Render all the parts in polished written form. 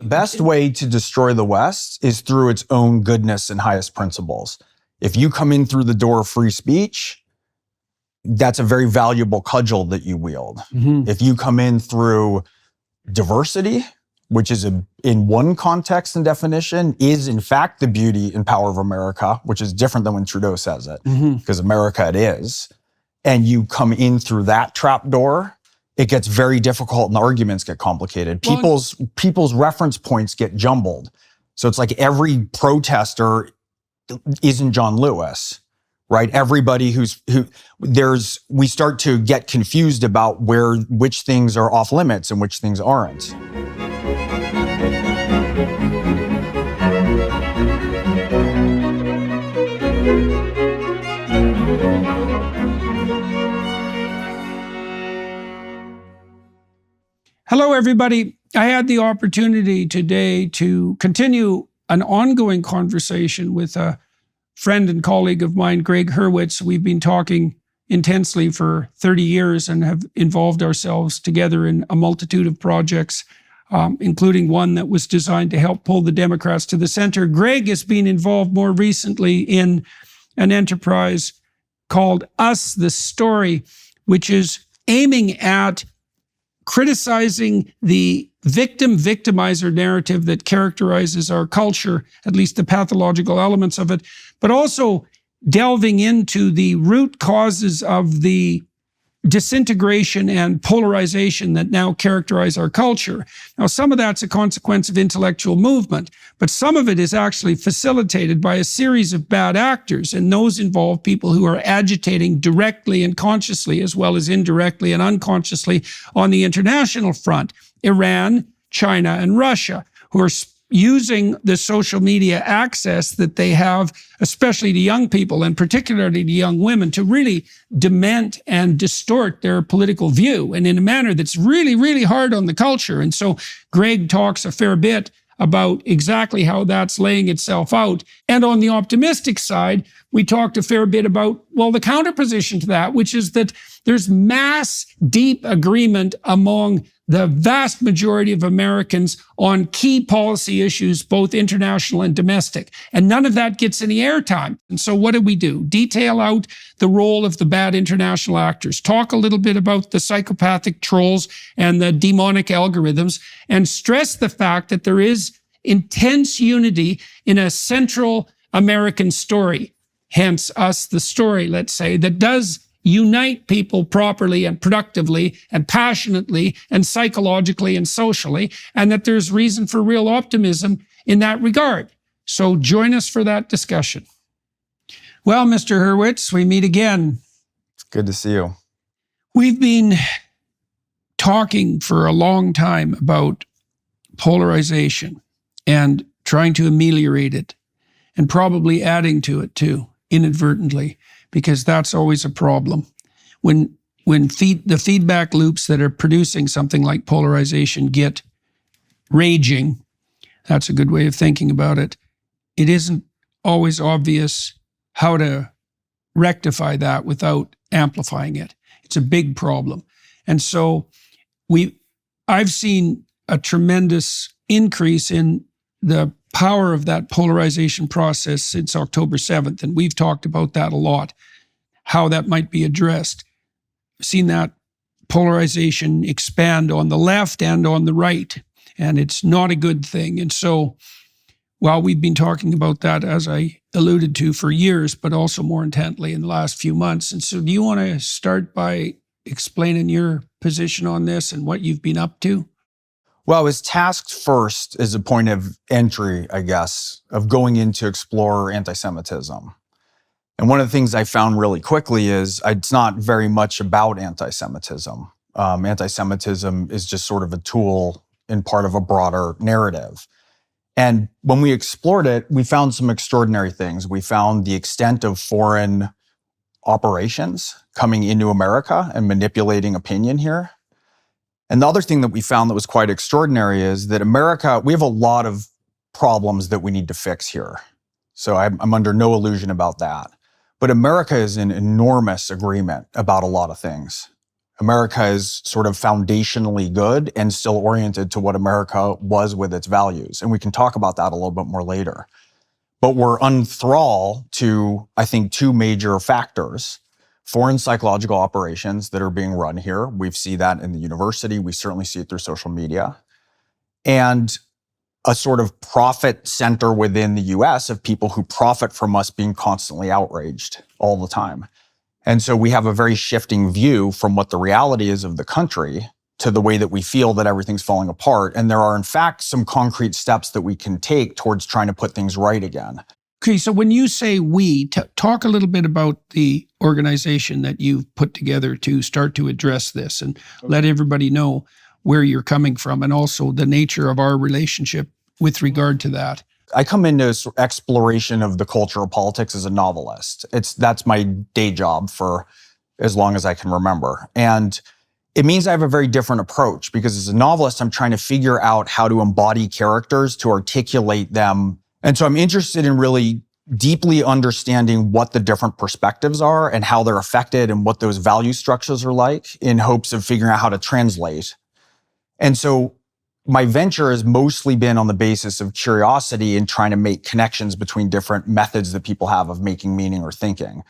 The best way to destroy the West is through its own goodness and highest principles. If you come in through the door of free speech, that's a very valuable cudgel that you wield. If you come in through diversity, which is in one context and definition, is in fact the beauty and power of America, which is different than when Trudeau says it, because America it is, and you come in through that trap door, it gets very difficult and the arguments get complicated. People's reference points get jumbled. So it's like every protester isn't John Lewis, right? Everybody we start to get confused about which things are off limits and which things aren't. Hello, everybody. I had the opportunity today to continue an ongoing conversation with a friend and colleague of mine, Gregg Hurwitz. We've been talking intensely for 30 years and have involved ourselves together in a multitude of projects, including one that was designed to help pull the Democrats to the center. Gregg has been involved more recently in an enterprise called Us, the Story, which is aiming at criticizing the victim-victimizer narrative that characterizes our culture, at least the pathological elements of it, but also delving into the root causes of the disintegration and polarization that now characterize our culture. Now, some of that's a consequence of intellectual movement, but some of it is actually facilitated by a series of bad actors, and those involve people who are agitating directly and consciously, as well as indirectly and unconsciously on the international front. Iran, China, and Russia, who are using the social media access that they have, especially to young people and particularly to young women, to really dement and distort their political view, and in a manner that's really, really hard on the culture. And so Gregg talks a fair bit about exactly how that's laying itself out. And on the optimistic side, we talked a fair bit about, well, the counterposition to that, which is that there's mass, deep agreement among the vast majority of Americans on key policy issues, both international and domestic. And none of that gets any airtime. And so what do? Detail out the role of the bad international actors, talk a little bit about the psychopathic trolls and the demonic algorithms, and stress the fact that there is intense unity in a central American story, hence Us, the Story, let's say, that does unite people properly and productively and passionately and psychologically and socially, and that there's reason for real optimism in that regard. So join us for that discussion. Well, Mr. Hurwitz, we meet again. It's good to see you. We've been talking for a long time about polarization and trying to ameliorate it, and probably adding to it too, inadvertently, because that's always a problem. When the feedback loops that are producing something like polarization get raging, that's a good way of thinking about it, it isn't always obvious how to rectify that without amplifying it. It's a big problem. And so I've seen a tremendous increase in the power of that polarization process since October 7th. And we've talked about that a lot, how that might be addressed. I've seen that polarization expand on the left and on the right, and it's not a good thing. And so while we've been talking about that, as I alluded to, for years, but also more intently in the last few months. And so do you want to start by explaining your position on this and what you've been up to? Well, I was tasked first as a point of entry, I guess, of going in to explore anti-Semitism. And one of the things I found really quickly is it's not very much about anti-Semitism. Anti-Semitism is just sort of a tool in part of a broader narrative. And when we explored it, we found some extraordinary things. We found the extent of foreign operations coming into America and manipulating opinion here. And the other thing that we found that was quite extraordinary is that America, we have a lot of problems that we need to fix here. So I'm under no illusion about that. But America is in enormous agreement about a lot of things. America is sort of foundationally good and still oriented to what America was with its values. And we can talk about that a little bit more later. But we're unthrall to, I think, two major factors. Foreign psychological operations that are being run here. We see that in the university. We certainly see it through social media. And a sort of profit center within the US of people who profit from us being constantly outraged all the time. And so we have a very shifting view from what the reality is of the country to the way that we feel that everything's falling apart. And there are, in fact, some concrete steps that we can take towards trying to put things right again. Okay, so when you say we, talk a little bit about the organization that you've put together to start to address this and let everybody know where you're coming from and also the nature of our relationship with regard to that. I come into exploration of the culture of politics as a novelist. That's my day job for as long as I can remember. And it means I have a very different approach because as a novelist, I'm trying to figure out how to embody characters, to articulate them. And so I'm interested in really deeply understanding what the different perspectives are and how they're affected and what those value structures are like in hopes of figuring out how to translate. And so my venture has mostly been on the basis of curiosity and trying to make connections between different methods that people have of making meaning or thinking.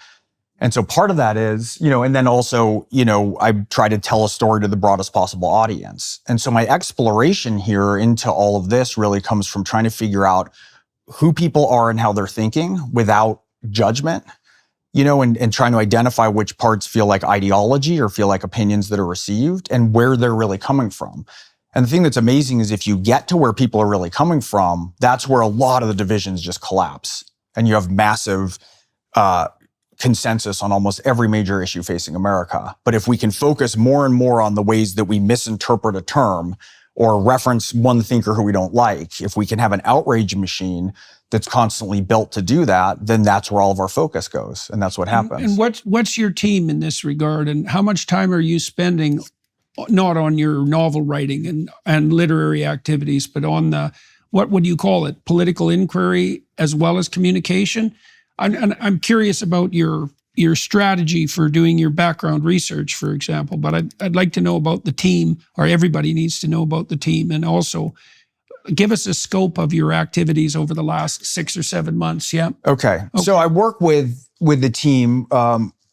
And so part of that is, and then also, I try to tell a story to the broadest possible audience. And so my exploration here into all of this really comes from trying to figure out who people are and how they're thinking without judgment, and trying to identify which parts feel like ideology or feel like opinions that are received and where they're really coming from. And the thing that's amazing is if you get to where people are really coming from, that's where a lot of the divisions just collapse. And you have massive consensus on almost every major issue facing America. But if we can focus more and more on the ways that we misinterpret a term or reference one thinker who we don't like, if we can have an outrage machine that's constantly built to do that, then that's where all of our focus goes. And that's what happens. And what's your team in this regard? And how much time are you spending not on your novel writing and literary activities, but on the, what would you call it, political inquiry as well as communication? I'm curious about your strategy for doing your background research, for example, but I'd like to know about the team, or everybody needs to know about the team, and also give us a scope of your activities over the last 6 or 7 months. Yeah. Okay. So I work with the team.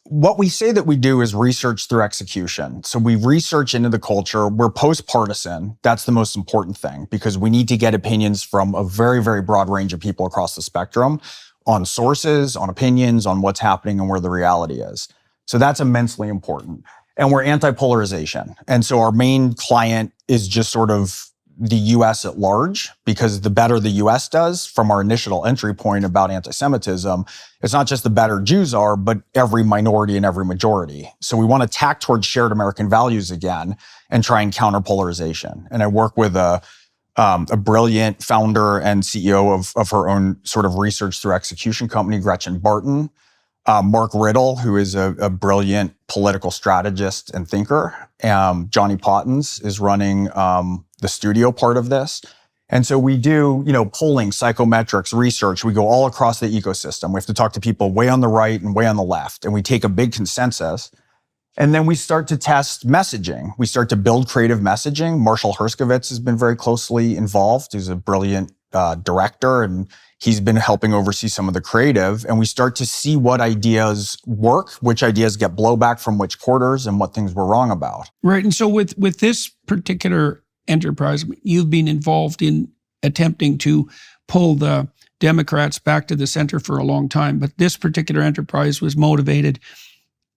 What we say that we do is research through execution. So we research into the culture. We're post-partisan. That's the most important thing because we need to get opinions from a very, very broad range of people across the spectrum on sources, on opinions, on what's happening and where the reality is. So that's immensely important. And we're anti-polarization. And so our main client is just sort of the US at large, because the better the US does from our initial entry point about anti-Semitism, it's not just the better Jews are, but every minority and every majority. So we want to tack towards shared American values again and try and counter polarization. And I work with a brilliant founder and CEO of her own sort of research through execution company, Gretchen Barton, Mark Riddle, who is a brilliant political strategist and thinker. Johnny Pottins is running the studio part of this. And so we do, polling, psychometrics, research. We go all across the ecosystem. We have to talk to people way on the right and way on the left. And we take a big consensus. And then we start to test messaging. We start to build creative messaging. Marshall Herskovitz has been very closely involved. He's a brilliant director, and he's been helping oversee some of the creative. And we start to see what ideas work, which ideas get blowback from which quarters, and what things we're wrong about. Right. And so with this particular enterprise, you've been involved in attempting to pull the Democrats back to the center for a long time. But this particular enterprise was motivated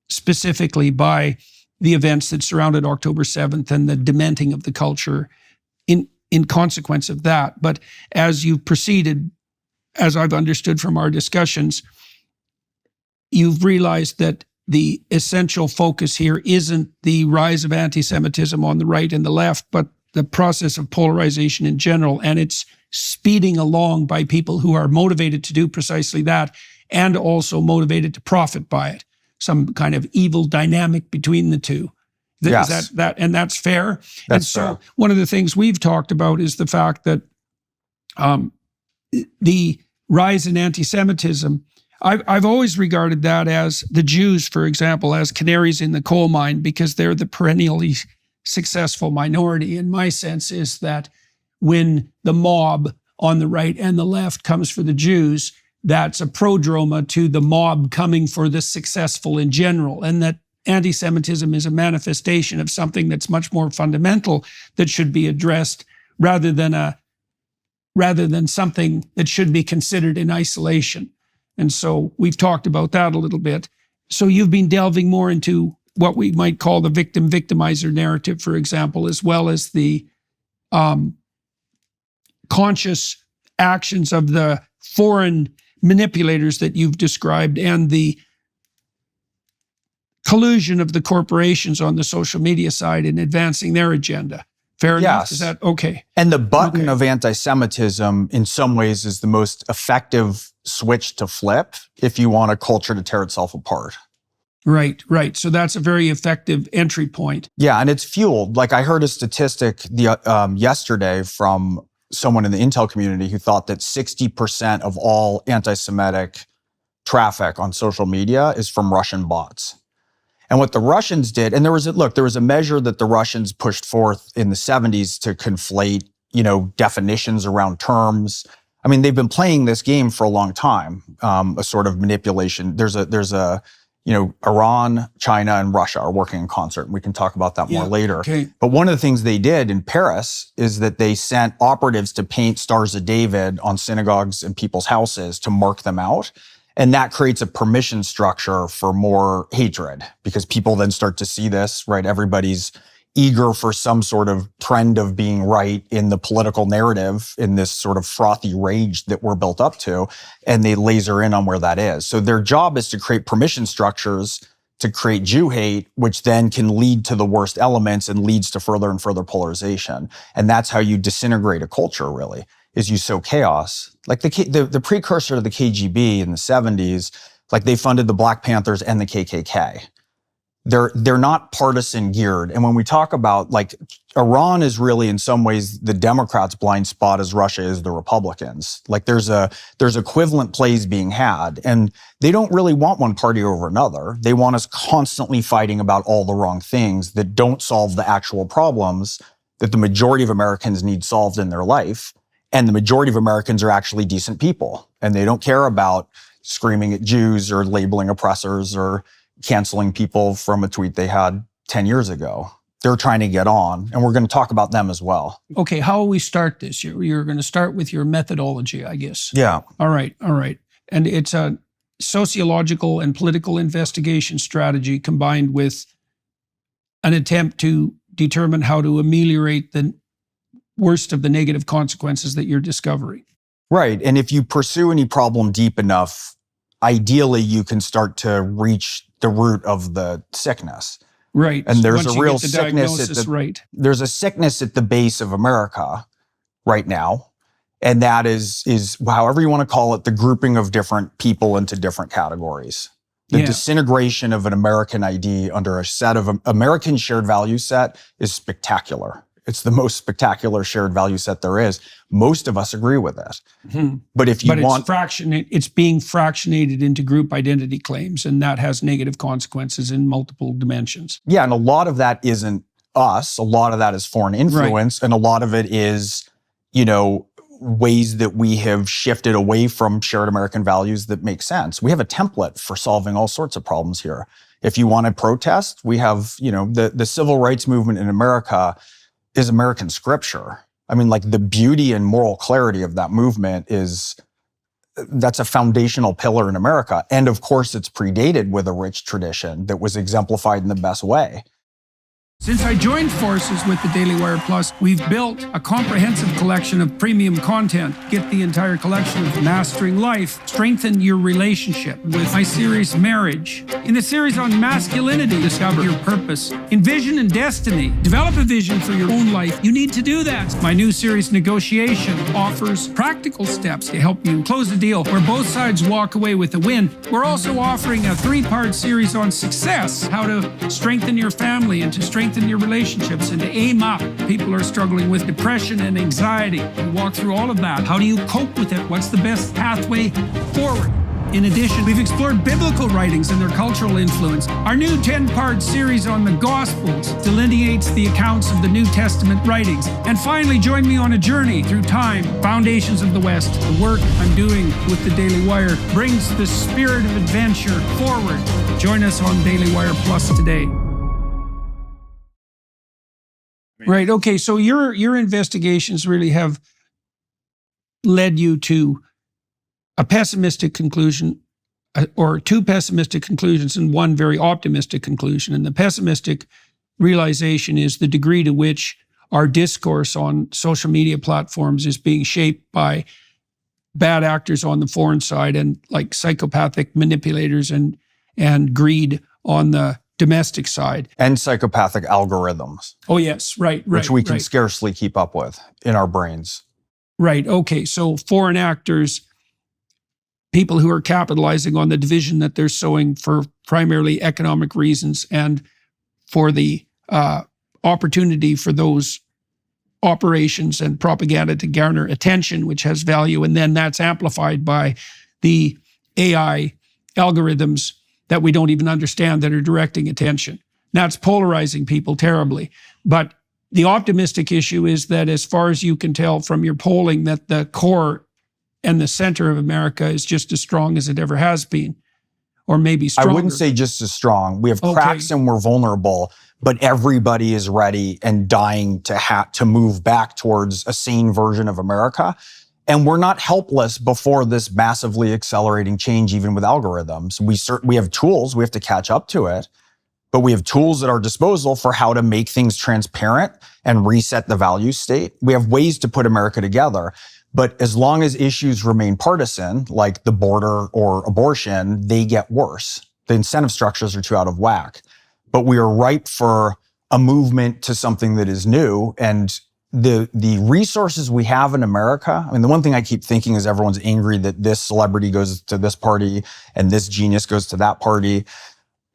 specifically by the events that surrounded October 7th and the dementing of the culture in consequence of that. But as you've proceeded, as I've understood from our discussions, you've realized that the essential focus here isn't the rise of anti-Semitism on the right and the left, but the process of polarization in general, and it's speeding along by people who are motivated to do precisely that and also motivated to profit by it. Some kind of evil dynamic between the two. Yes. And that's fair. That's fair. So one of the things we've talked about is the fact that the rise in anti-Semitism I've always regarded that as the Jews, for example, as canaries in the coal mine, because they're the perennially successful minority. And my sense is that when the mob on the right and the left comes for the Jews, that's a prodroma to the mob coming for the successful in general, and that anti-Semitism is a manifestation of something that's much more fundamental that should be addressed rather than something that should be considered in isolation. And so we've talked about that a little bit. So you've been delving more into what we might call the victim-victimizer narrative, for example, as well as the conscious actions of the foreign manipulators that you've described and the collusion of the corporations on the social media side in advancing their agenda. Fair enough? Yes. Is that okay? And the button of anti-Semitism in some ways is the most effective switch to flip if you want a culture to tear itself apart. Right. So that's a very effective entry point. Yeah, and it's fueled. Like I heard a statistic yesterday from someone in the Intel community who thought that 60% of all anti-Semitic traffic on social media is from Russian bots. And what the Russians did, and there was a measure that the Russians pushed forth in the 70s to conflate, definitions around terms. I mean, they've been playing this game for a long time, a sort of manipulation. There's a Iran, China, and Russia are working in concert. And we can talk about that more later. Okay. But one of the things they did in Paris is that they sent operatives to paint Stars of David on synagogues and people's houses to mark them out. And that creates a permission structure for more hatred because people then start to see this, right? Everybody's eager for some sort of trend of being right in the political narrative in this sort of frothy rage that we're built up to. And they laser in on where that is. So their job is to create permission structures to create Jew hate, which then can lead to the worst elements and leads to further and further polarization. And that's how you disintegrate a culture, really, is you sow chaos. Like the precursor to the KGB in the 70s, like they funded the Black Panthers and the KKK. They're not partisan geared. And when we talk about like Iran is really in some ways the Democrats' blind spot as Russia is the Republicans. Like there's equivalent plays being had, and they don't really want one party over another. They want us constantly fighting about all the wrong things that don't solve the actual problems that the majority of Americans need solved in their life. And the majority of Americans are actually decent people, and they don't care about screaming at Jews or labeling oppressors or canceling people from a tweet they had 10 years ago. They're trying to get on, and we're going to talk about them as well. Okay, how will we start this? You're going to start with your methodology, I guess. Yeah. All right. And it's a sociological and political investigation strategy combined with an attempt to determine how to ameliorate the worst of the negative consequences that you're discovering. Right. And if you pursue any problem deep enough, ideally you can start to reach the root of the sickness. Right. And there's Once a real you get the sickness diagnosis right. There's a sickness at the base of America right now. And that is however you want to call it, the grouping of different people into different categories. The disintegration of an American ID under a set of American shared value set is spectacular. It's the most spectacular shared value set there is. Most of us agree with it. Mm-hmm. But if you want... it's being fractionated into group identity claims, and that has negative consequences in multiple dimensions. Yeah, and a lot of that isn't us. A lot of that is foreign influence, right. And a lot of it is, ways that we have shifted away from shared American values that make sense. We have a template for solving all sorts of problems here. If you want to protest, we have, the civil rights movement in America is American scripture. I mean, like the beauty and moral clarity of that movement that's a foundational pillar in America. And of course, it's predated with a rich tradition that was exemplified in the best way. Since I joined forces with the Daily Wire Plus, we've built a comprehensive collection of premium content. Get the entire collection of Mastering Life, Strengthen Your Relationship with my series Marriage. In the series on masculinity, discover your purpose. In Vision and Destiny, develop a vision for your own life. You need to do that. My new series Negotiation offers practical steps to help you close a deal where both sides walk away with a win. We're also offering a 3-part series on success, how to strengthen your family and to strengthen your relationships and to aim up. People are struggling with depression and anxiety. We walk through all of that. How do you cope with it? What's the best pathway forward? In addition, we've explored biblical writings and their cultural influence. Our new 10-part series on the Gospels delineates the accounts of the New Testament writings. And finally, join me on a journey through time, foundations of the West. The work I'm doing with the Daily Wire brings the spirit of adventure forward. Join us on Daily Wire Plus today. Right, okay, so your investigations really have led you to a pessimistic conclusion, or two pessimistic conclusions and one very optimistic conclusion. And the pessimistic realization is the degree to which our discourse on social media platforms is being shaped by bad actors on the foreign side and like psychopathic manipulators and greed on the domestic side. And psychopathic algorithms. Oh, yes, right. Which we can scarcely keep up with in our brains. Right, okay, so foreign actors, people who are capitalizing on the division that they're sowing for primarily economic reasons and for the opportunity for those operations and propaganda to garner attention, which has value. And then that's amplified by the AI algorithms that we don't even understand that are directing attention. That's polarizing people terribly. But the optimistic issue is that as far as you can tell from your polling, that the core and the center of America is just as strong as it ever has been, or maybe stronger. I wouldn't say just as strong. We have cracks and we're vulnerable, but everybody is ready and dying to move back towards a sane version of America. And we're not helpless before this massively accelerating change, even with algorithms. We have tools, we have to catch up to it, but we have tools at our disposal for how to make things transparent and reset the value state. We have ways to put America together. But as long as issues remain partisan, like the border or abortion, they get worse. The incentive structures are too out of whack. But we are ripe for a movement to something that is new. And the resources we have in America, I mean, the one thing I keep thinking is everyone's angry that this celebrity goes to this party and this genius goes to that party,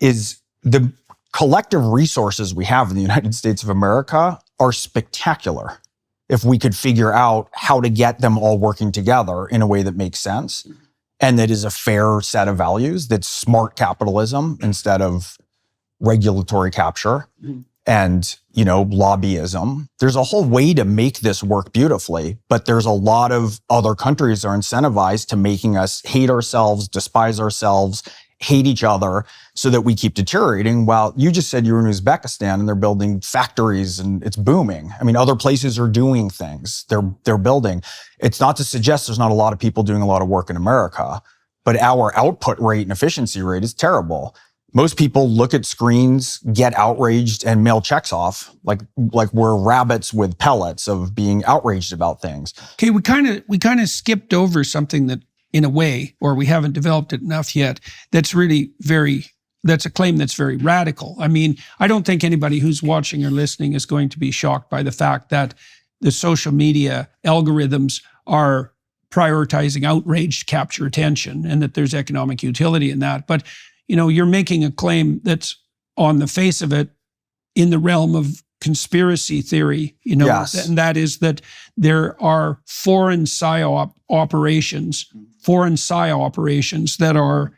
is the collective resources we have in the United States of America are spectacular. If we could figure out how to get them all working together in a way that makes sense and that is a fair set of values, that's smart capitalism instead of regulatory capture and, lobbyism. There's a whole way to make this work beautifully, but there's a lot of other countries that are incentivized to making us hate ourselves, despise ourselves, hate each other so that we keep deteriorating. While you just said you were in Uzbekistan and they're building factories and it's booming. I mean, other places are doing things. They're building. It's not to suggest there's not a lot of people doing a lot of work in America, but our output rate and efficiency rate is terrible. Most people look at screens, get outraged, and mail checks off like we're rabbits with pellets of being outraged about things. Okay, we kind of skipped over something that, in a way, or we haven't developed it enough yet, that's a claim that's very radical. I mean, I don't think anybody who's watching or listening is going to be shocked by the fact that the social media algorithms are prioritizing outrage to capture attention and that there's economic utility in that. But, you're making a claim that's on the face of it in the realm of conspiracy theory, Yes. And that is that there are foreign psy-ops operations that are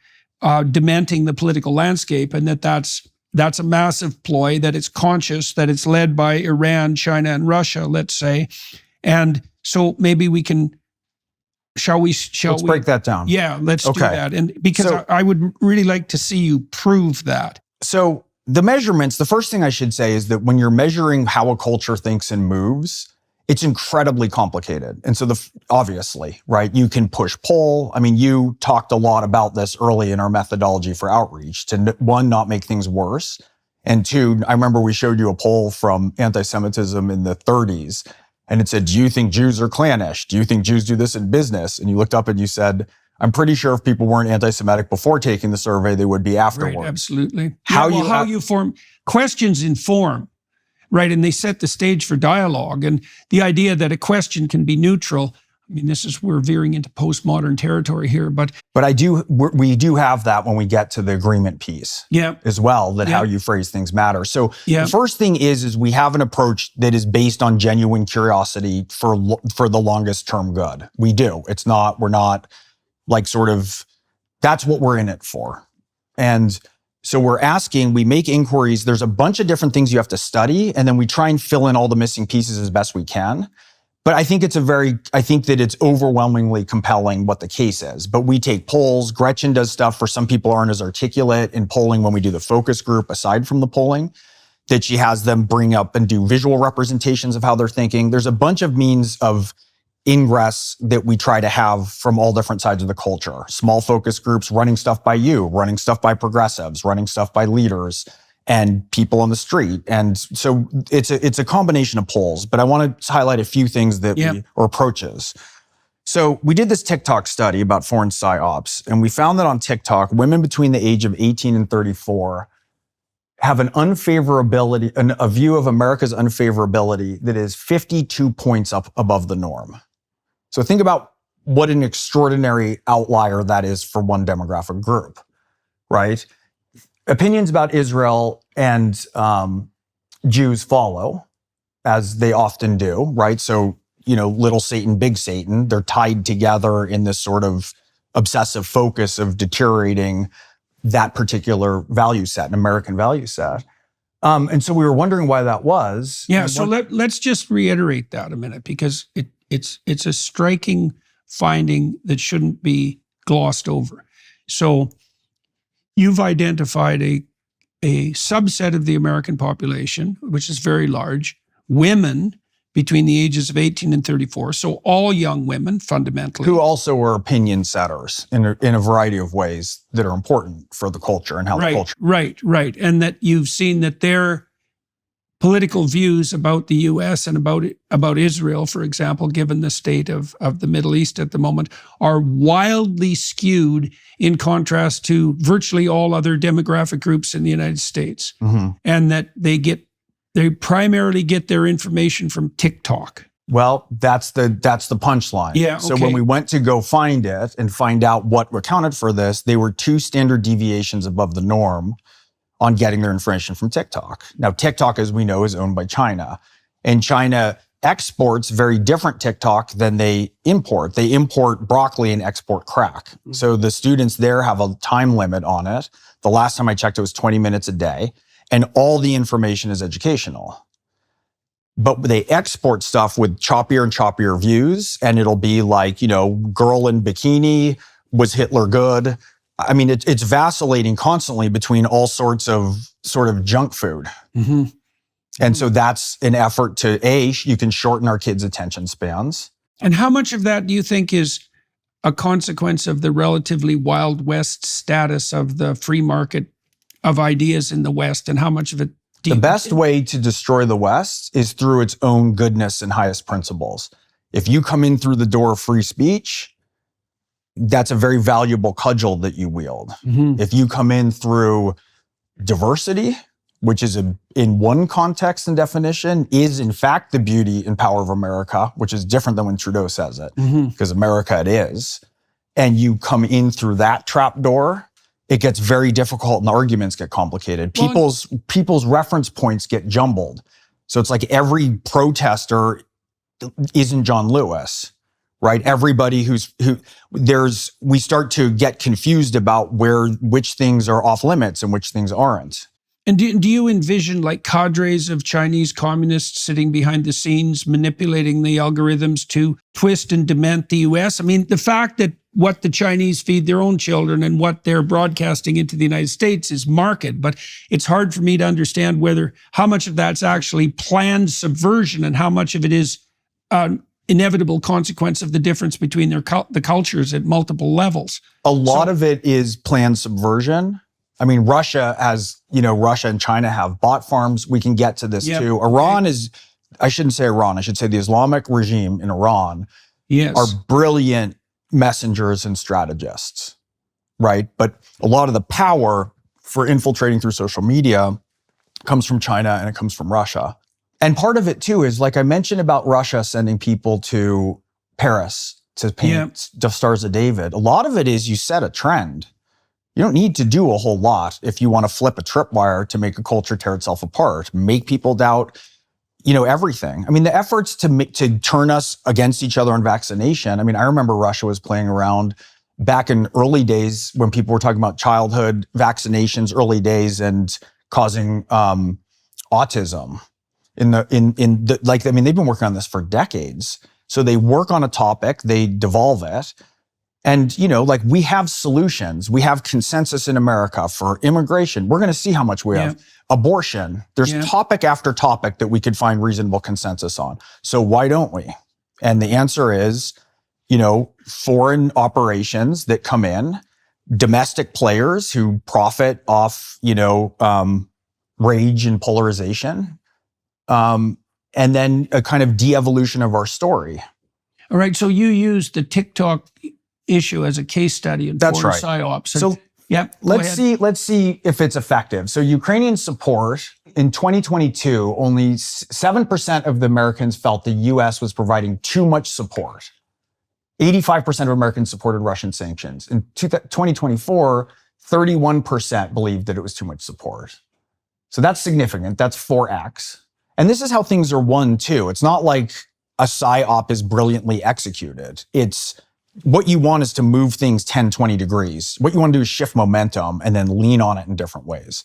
dementing the political landscape, and that's a massive ploy, that it's conscious, that it's led by Iran, China, and Russia, let's say. And so maybe we can, let's break that down. Yeah, let's do that. And because I would really like to see you prove that. So the measurements, the first thing I should say is that when you're measuring how a culture thinks and moves, it's incredibly complicated. And so obviously, right, you can push pull. I mean, you talked a lot about this early in our methodology for outreach to, one, not make things worse. And two, I remember we showed you a poll from antisemitism in the 30s. And it said, do you think Jews are clannish? Do you think Jews do this in business? And you looked up and you said, I'm pretty sure if people weren't anti-Semitic before taking the survey, they would be afterwards. Right, absolutely. How you form questions inform, right? And they set the stage for dialogue. And the idea that a question can be neutral, I mean, we're veering into postmodern territory here, but we do have that when we get to the agreement piece, as well, that how you phrase things matter. So the first thing is we have an approach that is based on genuine curiosity for the longest term good. We do. We're not like sort of That's what we're in it for. And so we make inquiries. There's a bunch of different things you have to study, and then we try and fill in all the missing pieces as best we can. But I think that it's overwhelmingly compelling what the case is. But we take polls. Gretchen does stuff for some people aren't as articulate in polling when we do the focus group, aside from the polling, that she has them bring up and do visual representations of how they're thinking. There's a bunch of means of ingress that we try to have from all different sides of the culture. Small focus groups, running stuff by you, running stuff by progressives, running stuff by leaders and people on the street. And so it's a combination of polls, but I want to highlight a few things or approaches. So we did this TikTok study about foreign psy-ops, and we found that on TikTok, women between the age of 18 and 34 have an unfavorability, a view of America's unfavorability that is 52 points up above the norm. So think about what an extraordinary outlier that is for one demographic group, right? Opinions about Israel and Jews follow, as they often do, right? So, little Satan, big Satan, they're tied together in this sort of obsessive focus of deteriorating that particular value set, an American value set. And so we were wondering why that was. Yeah, so let's just reiterate that a minute, because it's a striking finding that shouldn't be glossed over. So you've identified a subset of the American population, which is very large, women between the ages of 18 and 34. So all young women, fundamentally. Who also are opinion setters in a variety of ways that are important for the culture and how the culture. Right. And that you've seen that their political views about the U.S. and about Israel, for example, given the state of the Middle East at the moment, are wildly skewed in contrast to virtually all other demographic groups in the United States. Mm-hmm. And that they primarily get their information from TikTok. Well, that's the punchline. Yeah. Okay. So when we went to go find it and find out what accounted for this, they were 2 standard deviations above the norm on getting their information from TikTok. Now, TikTok, as we know, is owned by China. And China exports very different TikTok than they import. They import broccoli and export crack. Mm-hmm. So the students there have a time limit on it. The last time I checked, it was 20 minutes a day. And all the information is educational. But they export stuff with choppier and choppier views. And it'll be like, girl in bikini, was Hitler good? I mean, it's vacillating constantly between all sorts of sort of junk food. Mm-hmm. And so that's an effort to, you can shorten our kids' attention spans. And how much of that do you think is a consequence of the relatively Wild West status of the free market of ideas in the West, and how much of it? The best way to destroy the West is through its own goodness and highest principles. If you come in through the door of free speech, that's a very valuable cudgel that you wield. Mm-hmm. If you come in through diversity, which is in one context and definition, is in fact the beauty and power of America, which is different than when Trudeau says it, because America it is, and you come in through that trap door, it gets very difficult and the arguments get complicated. People's reference points get jumbled. So it's like every protester isn't John Lewis. Right? Everybody we start to get confused about which things are off limits and which things aren't. And do you envision like cadres of Chinese communists sitting behind the scenes, manipulating the algorithms to twist and dement the US? I mean, the fact that what the Chinese feed their own children and what they're broadcasting into the United States is market, but it's hard for me to understand how much of that's actually planned subversion and how much of it is inevitable consequence of the difference between the cultures at multiple levels. A lot of it is planned subversion. I mean, Russia and China have bot farms. We can get to this too. I shouldn't say Iran, I should say the Islamic regime in Iran are brilliant messengers and strategists, right? But a lot of the power for infiltrating through social media comes from China and it comes from Russia. And part of it too is, like I mentioned about Russia sending people to Paris to paint the Stars of David. A lot of it is you set a trend. You don't need to do a whole lot if you want to flip a tripwire to make a culture tear itself apart, make people doubt, everything. I mean, the efforts to turn us against each other on vaccination. I mean, I remember Russia was playing around back in early days when people were talking about childhood vaccinations, early days, and causing autism. They've been working on this for decades. So they work on a topic, they devolve it. And, we have solutions. We have consensus in America for immigration. We're going to see how much we have. Abortion. There's topic after topic that we could find reasonable consensus on. So why don't we? And the answer is, foreign operations that come in, domestic players who profit off, rage and polarization, and then a kind of de-evolution of our story. All right. So you used the TikTok issue as a case study in foreign psy-ops. So let's see if it's effective. So Ukrainian support in 2022, only 7% of the Americans felt the U.S. was providing too much support. 85% of Americans supported Russian sanctions. In 2024, 31% believed that it was too much support. So that's significant. That's 4x. And this is how things are won too. It's not like a psy-op is brilliantly executed. It's what you want is to move things 10, 20 degrees. What you want to do is shift momentum and then lean on it in different ways.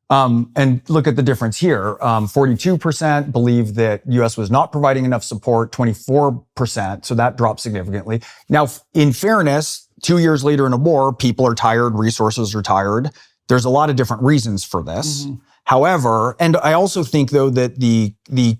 And look at the difference here. 42% believe that U.S. was not providing enough support, 24%, so that dropped significantly. Now, in fairness, 2 years later in a war, people are tired, resources are tired. There's a lot of different reasons for this. Mm-hmm. However, and I also think, though, that the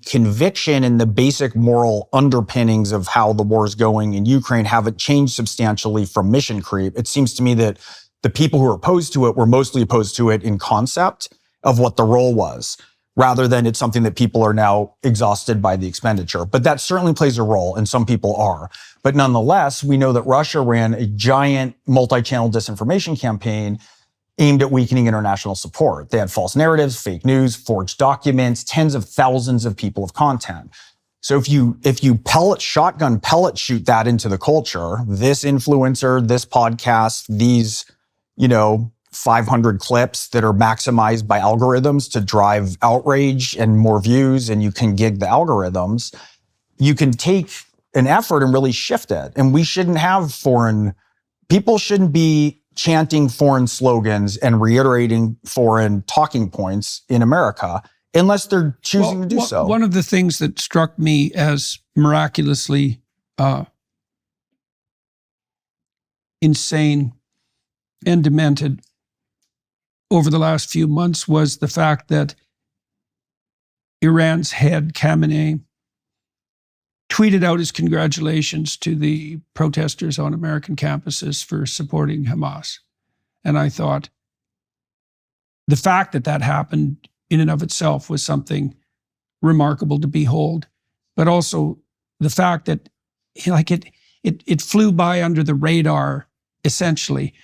conviction and the basic moral underpinnings of how the war is going in Ukraine haven't changed substantially from mission creep. It seems to me that the people who are opposed to it were mostly opposed to it in concept of what the role was, rather than it's something that people are now exhausted by the expenditure. But that certainly plays a role, and some people are. But nonetheless, we know that Russia ran a giant multi-channel disinformation campaign aimed at weakening international support. They had false narratives, fake news, forged documents, tens of thousands of people of content. So if you shotgun pellet shoot that into the culture, this influencer, this podcast, these, 500 clips that are maximized by algorithms to drive outrage and more views, and you can gig the algorithms, you can take an effort and really shift it. And we shouldn't have people shouldn't be chanting foreign slogans and reiterating foreign talking points in America unless they're choosing to do so. One of the things that struck me as miraculously insane and demented over the last few months was the fact that Iran's head, Khamenei, tweeted out his congratulations to the protesters on American campuses for supporting Hamas. And I thought the fact that that happened in and of itself was something remarkable to behold, but also the fact that it flew by under the radar, essentially.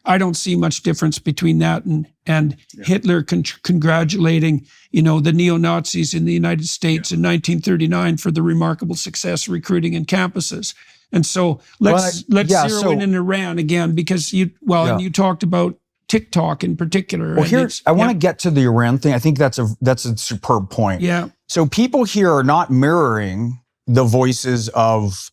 I don't see much difference between that and Hitler congratulating, the neo-Nazis in the United States in 1939 for the remarkable success recruiting in campuses. And so let's zero in Iran again, because and you talked about TikTok in particular. Well, I want to get to the Iran thing. I think that's a superb point. Yeah. So people here are not mirroring the voices of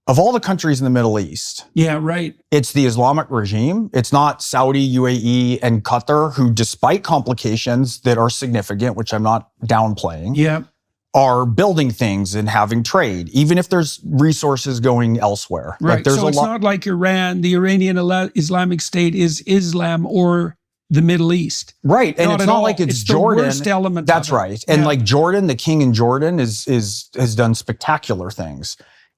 all the countries in the Middle East. Yeah, right. It's the Islamic regime. It's not Saudi, UAE, and Qatar, who, despite complications that are significant, which I'm not downplaying, are building things and having trade, even if there's resources going elsewhere. Right. So it's not like Iran, the Iranian Islamic State is Islam or the Middle East. Right. And it's not like it's Jordan. The worst element. That's right. And like Jordan, the king in Jordan has done spectacular things.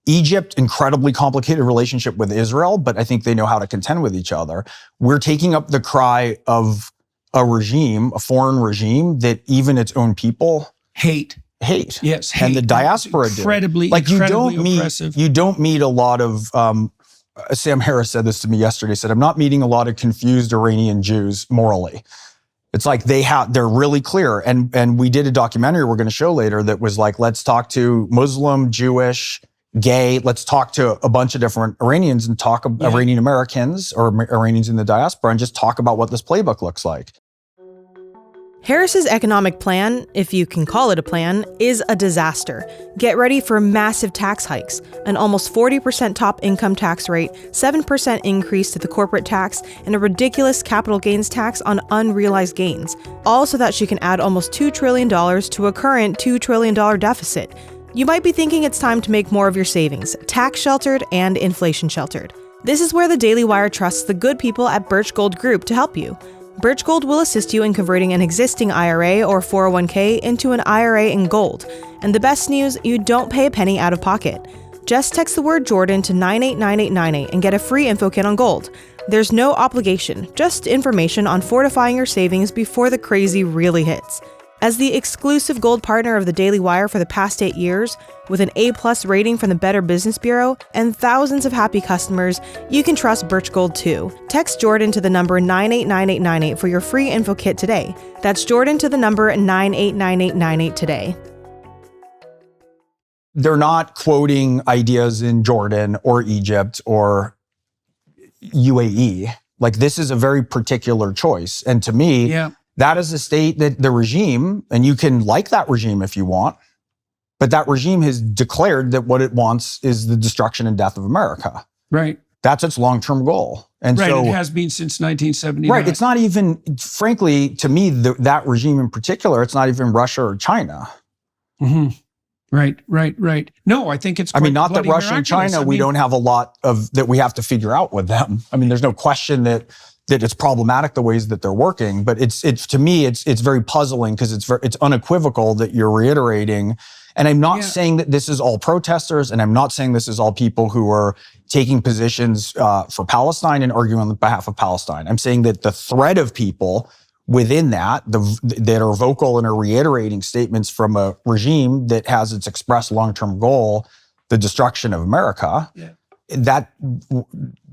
Egypt, incredibly complicated relationship with Israel, but I think they know how to contend with each other. We're taking up the cry of a foreign regime that even its own people hate. Yes, hate. And the diaspora do. Incredibly oppressive. You don't meet a lot of, Sam Harris said this to me yesterday, said, I'm not meeting a lot of confused Iranian Jews morally. It's like they're really clear. And we did a documentary we're going to show later that was like, let's talk to Muslim, Jewish, gay, let's talk to a bunch of different Iranians and talk about Iranian Americans or Iranians in the diaspora and just talk about what this playbook looks like. Harris's economic plan, if you can call it a plan, is a disaster. Get ready for massive tax hikes, an almost 40% top income tax rate, 7% increase to the corporate tax, and a ridiculous capital gains tax on unrealized gains, all so that she can add almost $2 trillion to a current $2 trillion deficit. You might be thinking it's time to make more of your savings, tax sheltered and inflation sheltered. This is where the Daily Wire trusts the good people at Birch Gold Group to help you. Birch Gold will assist you in converting an existing IRA or 401k into an IRA in gold. And the best news, you don't pay a penny out of pocket. Just text the word Jordan to 989898 and get a free info kit on gold. There's no obligation, just information on fortifying your savings before the crazy really hits. As the exclusive gold partner of the Daily Wire for the past 8 years, with an A+ rating from the Better Business Bureau and thousands of happy customers, you can trust Birch Gold too. Text Jordan to the number 989898 for your free info kit today. That's Jordan to the number 989898 today. They're not quoting ideas in Jordan or Egypt or UAE. Like, this is a very particular choice. And to me, that is a state that the regime, and you can like that regime if you want, but that regime has declared that what it wants is the destruction and death of America. Right. That's its long-term goal. And right, so, it has been since 1979. Right, it's not even, frankly, to me, that regime in particular, it's not even Russia or China. Mm-hmm. Right. No, I think it's quite not that Russia and miraculous. China, we don't have a lot of that we have to figure out with them. I mean, there's no question that it's problematic the ways that they're working, but it's to me, it's very puzzling because it's unequivocal that you're reiterating. And I'm not saying that this is all protesters, and I'm not saying this is all people who are taking positions for Palestine and arguing on behalf of Palestine. I'm saying that the thread of people within that are vocal and are reiterating statements from a regime that has its express long-term goal, the destruction of America,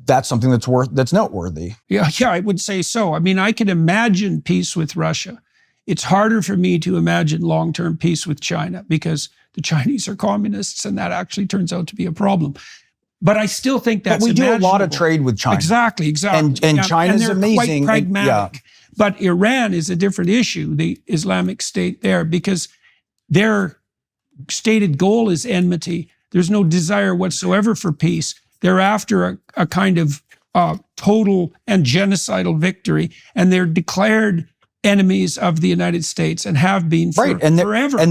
that's something that's noteworthy. Yeah, I would say so. I mean, I can imagine peace with Russia. It's harder for me to imagine long-term peace with China because the Chinese are communists, and that actually turns out to be a problem. But I still think that's But we do a lot of imaginable. trade with China. Exactly. And China's amazing. Quite pragmatic. But Iran is a different issue, the Islamic State there, because their stated goal is enmity. There's no desire whatsoever for peace. They're after a kind of total and genocidal victory, and they're declared enemies of the United States and have been forever. And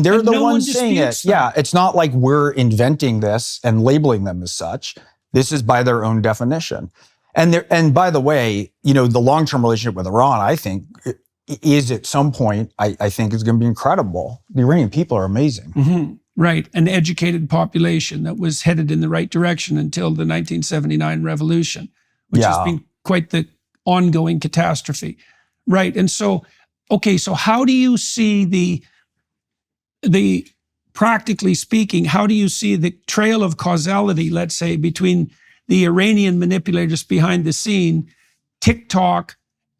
they're the no ones saying it. that. Yeah, it's not like we're inventing this and labeling them as such. This is by their own definition. And by the way, the long-term relationship with Iran, I think, is at some point, I think is going to be incredible. The Iranian people are amazing. Mm-hmm. Right. An educated population that was headed in the right direction until the 1979 revolution, which has been quite the ongoing catastrophe. Right. And so, so how do you see the practically speaking, how do you see the trail of causality, let's say, between the Iranian manipulators behind the scene, TikTok,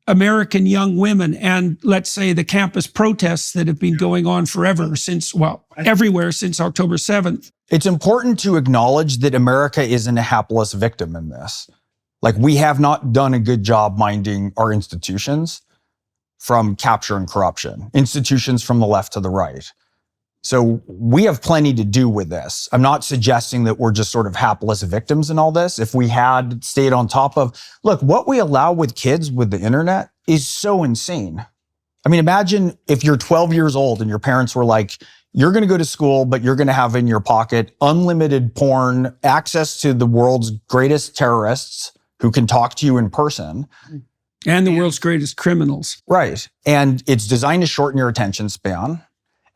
American young women, and let's say the campus protests that have been going on forever everywhere since October 7th? It's important to acknowledge that America isn't a hapless victim in this. Like, we have not done a good job minding our institutions from capture and corruption, institutions from the left to the right. So we have plenty to do with this. I'm not suggesting that we're just sort of hapless victims in all this. If we had stayed on top of, look, what we allow with kids with the internet is so insane. I mean, imagine if you're 12 years old and your parents were like, you're going to go to school, but you're going to have in your pocket unlimited porn, access to the world's greatest terrorists who can talk to you in person. And the world's greatest criminals. Right. And it's designed to shorten your attention span.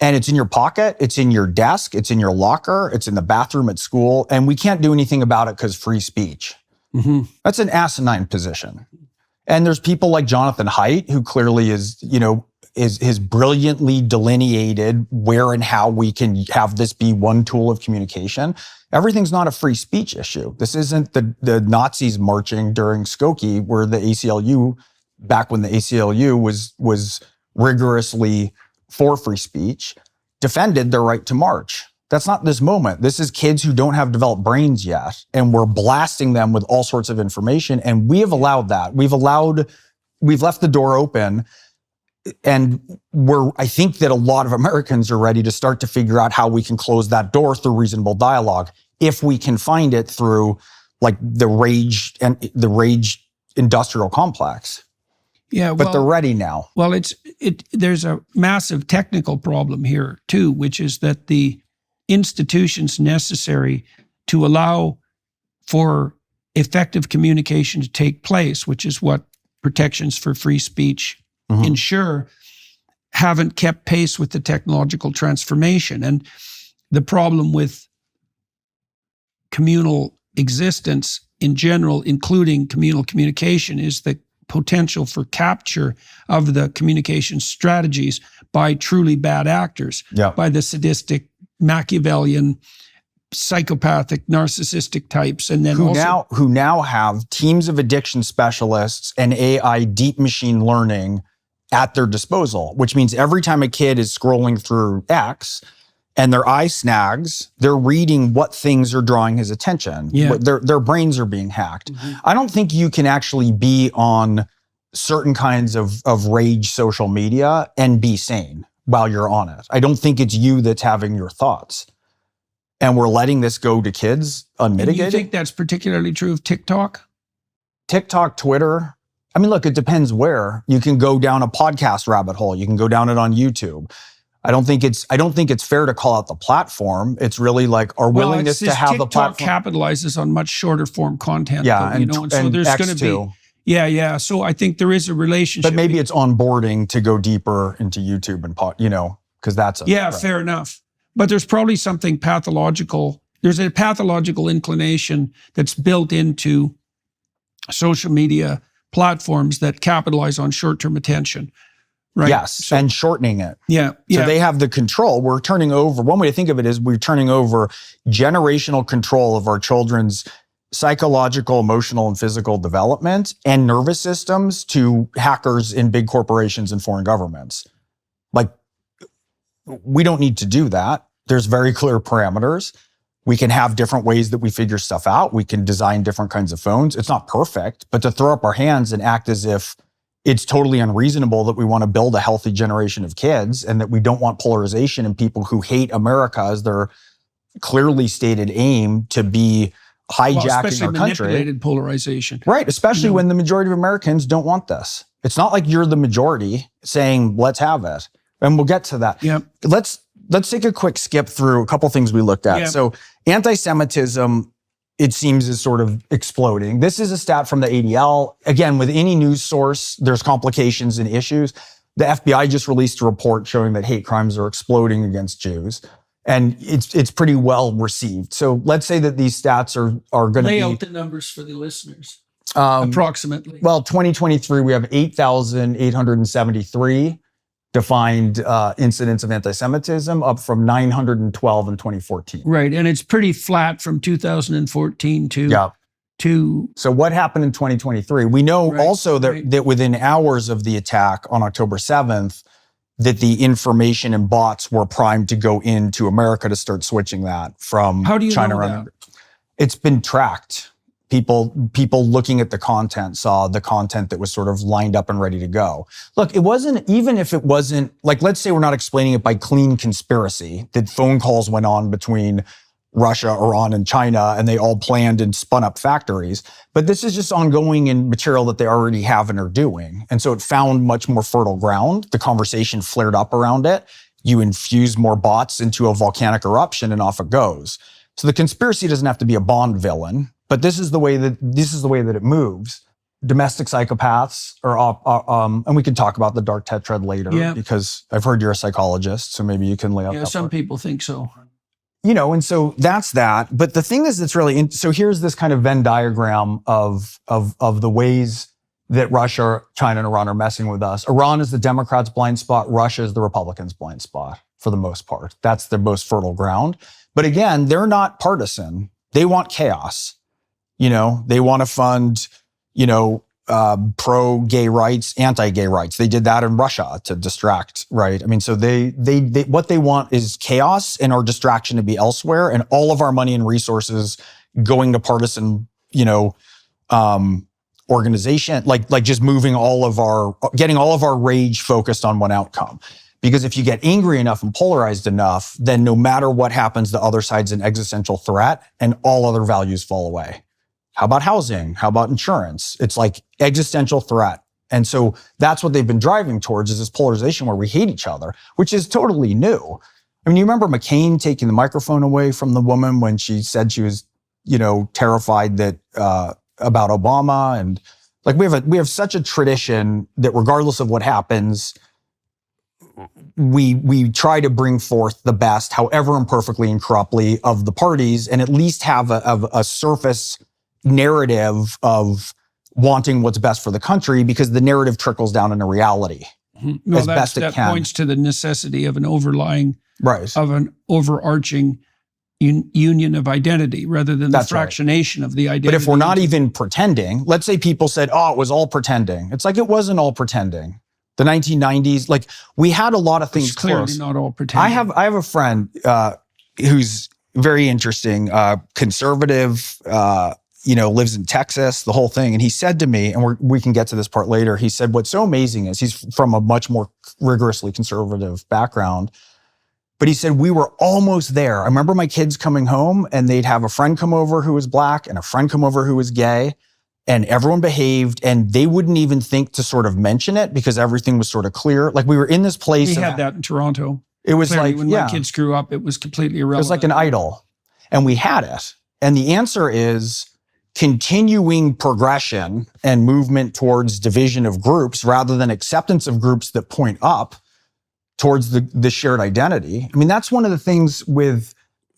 And it's in your pocket, it's in your desk, it's in your locker, it's in the bathroom at school, and we can't do anything about it because free speech. Mm-hmm. That's an asinine position. And there's people like Jonathan Haidt, who clearly is brilliantly delineated where and how we can have this be one tool of communication. Everything's not a free speech issue. This isn't the Nazis marching during Skokie, where the ACLU, back when the ACLU was rigorously for free speech, defended their right to march. That's not this moment. This is kids who don't have developed brains yet, and we're blasting them with all sorts of information, and we have allowed that. We've left the door open, I think that a lot of Americans are ready to start to figure out how we can close that door through reasonable dialogue, if we can find it through like the rage industrial complex. Yeah, but they're ready now. Well, there's a massive technical problem here too, which is that the institutions necessary to allow for effective communication to take place, which is what protections for free speech ensure, haven't kept pace with the technological transformation. And the problem with communal existence in general, including communal communication, is the potential for capture of the communication strategies by truly bad actors, by the sadistic, Machiavellian, psychopathic, narcissistic types, and then who now have teams of addiction specialists and AI deep machine learning at their disposal, which means every time a kid is scrolling through X and their eye snags, they're reading what things are drawing his attention. Yeah. Their brains are being hacked. I don't think you can actually be on certain kinds of rage social media and be sane while you're on it. I don't think it's you that's having your thoughts. And we're letting this go to kids unmitigated. And you think that's particularly true of TikTok? TikTok, Twitter. I mean, look, it depends where. You can go down a podcast rabbit hole. You can go down it on YouTube. I don't think it's fair to call out the platform. It's really like our willingness to have the platform. TikTok capitalizes on much shorter form content. Yeah, though, and so there's going to be. Yeah. So I think there is a relationship. But maybe it's onboarding to go deeper into YouTube and because that's fair enough. But there's probably something pathological. There's a pathological inclination that's built into social media platforms that capitalize on short-term attention. Right. Yes, and shortening it. Yeah. So they have the control. We're turning over. One way to think of it is we're turning over generational control of our children's psychological, emotional, and physical development and nervous systems to hackers in big corporations and foreign governments. Like, we don't need to do that. There's very clear parameters. We can have different ways that we figure stuff out. We can design different kinds of phones. It's not perfect, but to throw up our hands and act as if it's totally unreasonable that we want to build a healthy generation of kids and that we don't want polarization and people who hate America as their clearly stated aim to be hijacking our country. Manipulated polarization. Right, especially when the majority of Americans don't want this. It's not like you're the majority saying, let's have it. And we'll get to that. Yep. Let's take a quick skip through a couple things we looked at. Yep. So anti-Semitism, it seems, is sort of exploding. This is a stat from the ADL. Again, with any news source, there's complications and issues. The FBI just released a report showing that hate crimes are exploding against Jews. And it's pretty well received. So let's say that these stats are going to lay out the numbers for the listeners. Approximately. Well, 2023, we have 8,873 defined incidents of anti-Semitism, up from 912 in 2014. Right, and it's pretty flat from 2014 to. So what happened in 2023? We know that within hours of the attack on October 7th, that the information and bots were primed to go into America to start switching that from How do you China know around. that? It's been tracked. People looking at the content saw the content that was sort of lined up and ready to go. Look, it wasn't, even if it wasn't, like, let's say we're not explaining it by clean conspiracy, that phone calls went on between Russia, Iran, and China, and they all planned and spun up factories. But this is just ongoing in material that they already have and are doing. And so it found much more fertile ground. The conversation flared up around it. You infuse more bots into a volcanic eruption and off it goes. So the conspiracy doesn't have to be a Bond villain. But this is the way that it moves. Domestic psychopaths and we can talk about the dark tetrad later because I've heard you're a psychologist, so maybe you can lay out. Yeah, some people think so. And so that's that. But the thing is that's really so here's this kind of Venn diagram of the ways that Russia, China, and Iran are messing with us. Iran is the Democrats' blind spot. Russia is the Republicans' blind spot for the most part. That's their most fertile ground. But again, they're not partisan. They want chaos. They want to fund, pro-gay rights, anti-gay rights. They did that in Russia to distract, right? I mean, so they what they want is chaos and our distraction to be elsewhere, and all of our money and resources going to partisan, organization, like just getting all of our rage focused on one outcome. Because if you get angry enough and polarized enough, then no matter what happens, the other side's an existential threat and all other values fall away. How about housing? How about insurance? It's like existential threat. And so that's what they've been driving towards, is this polarization where we hate each other, which is totally new. I mean, you remember McCain taking the microphone away from the woman when she said she was, terrified that about Obama, and like we have such a tradition that regardless of what happens, we try to bring forth the best, however imperfectly and corruptly, of the parties, and at least have a surface narrative of wanting what's best for the country, because the narrative trickles down into reality as best it can. That points to the necessity of an overarching union of identity rather than the fractionation of the identity. But if we're not even pretending, let's say people said, oh, it was all pretending. It's like, it wasn't all pretending. The 1990s, like we had a lot of things it's clearly close. Not all pretending. I have a friend who's very interesting, conservative, lives in Texas, the whole thing. And he said to me, and we can get to this part later, he said, what's so amazing is he's from a much more rigorously conservative background. But he said, we were almost there. I remember my kids coming home and they'd have a friend come over who was black and a friend come over who was gay, and everyone behaved, and they wouldn't even think to sort of mention it because everything was sort of clear. Like we were in this place. We had that in Toronto. It was clearly, like, when my kids grew up, it was completely irrelevant. It was like an idol, and we had it. And the answer is continuing progression and movement towards division of groups rather than acceptance of groups that point up towards the shared identity. I mean, that's one of the things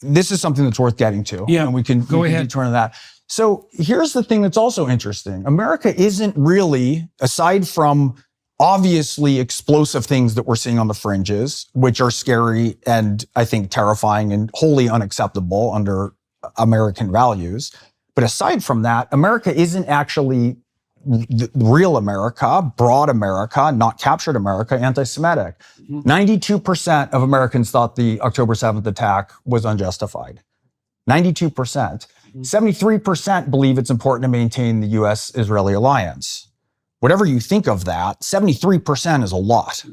this is something that's worth getting to. Yeah, and we can turn to that. So here's the thing that's also interesting. America isn't really, aside from obviously explosive things that we're seeing on the fringes, which are scary and I think terrifying and wholly unacceptable under American values. But aside from that, America isn't actually the real America, broad America, not captured America, anti-Semitic. 92% of Americans thought the October 7th attack was unjustified. 92%. 73% believe it's important to maintain the U.S.-Israeli alliance. Whatever you think of that, 73% is a lot.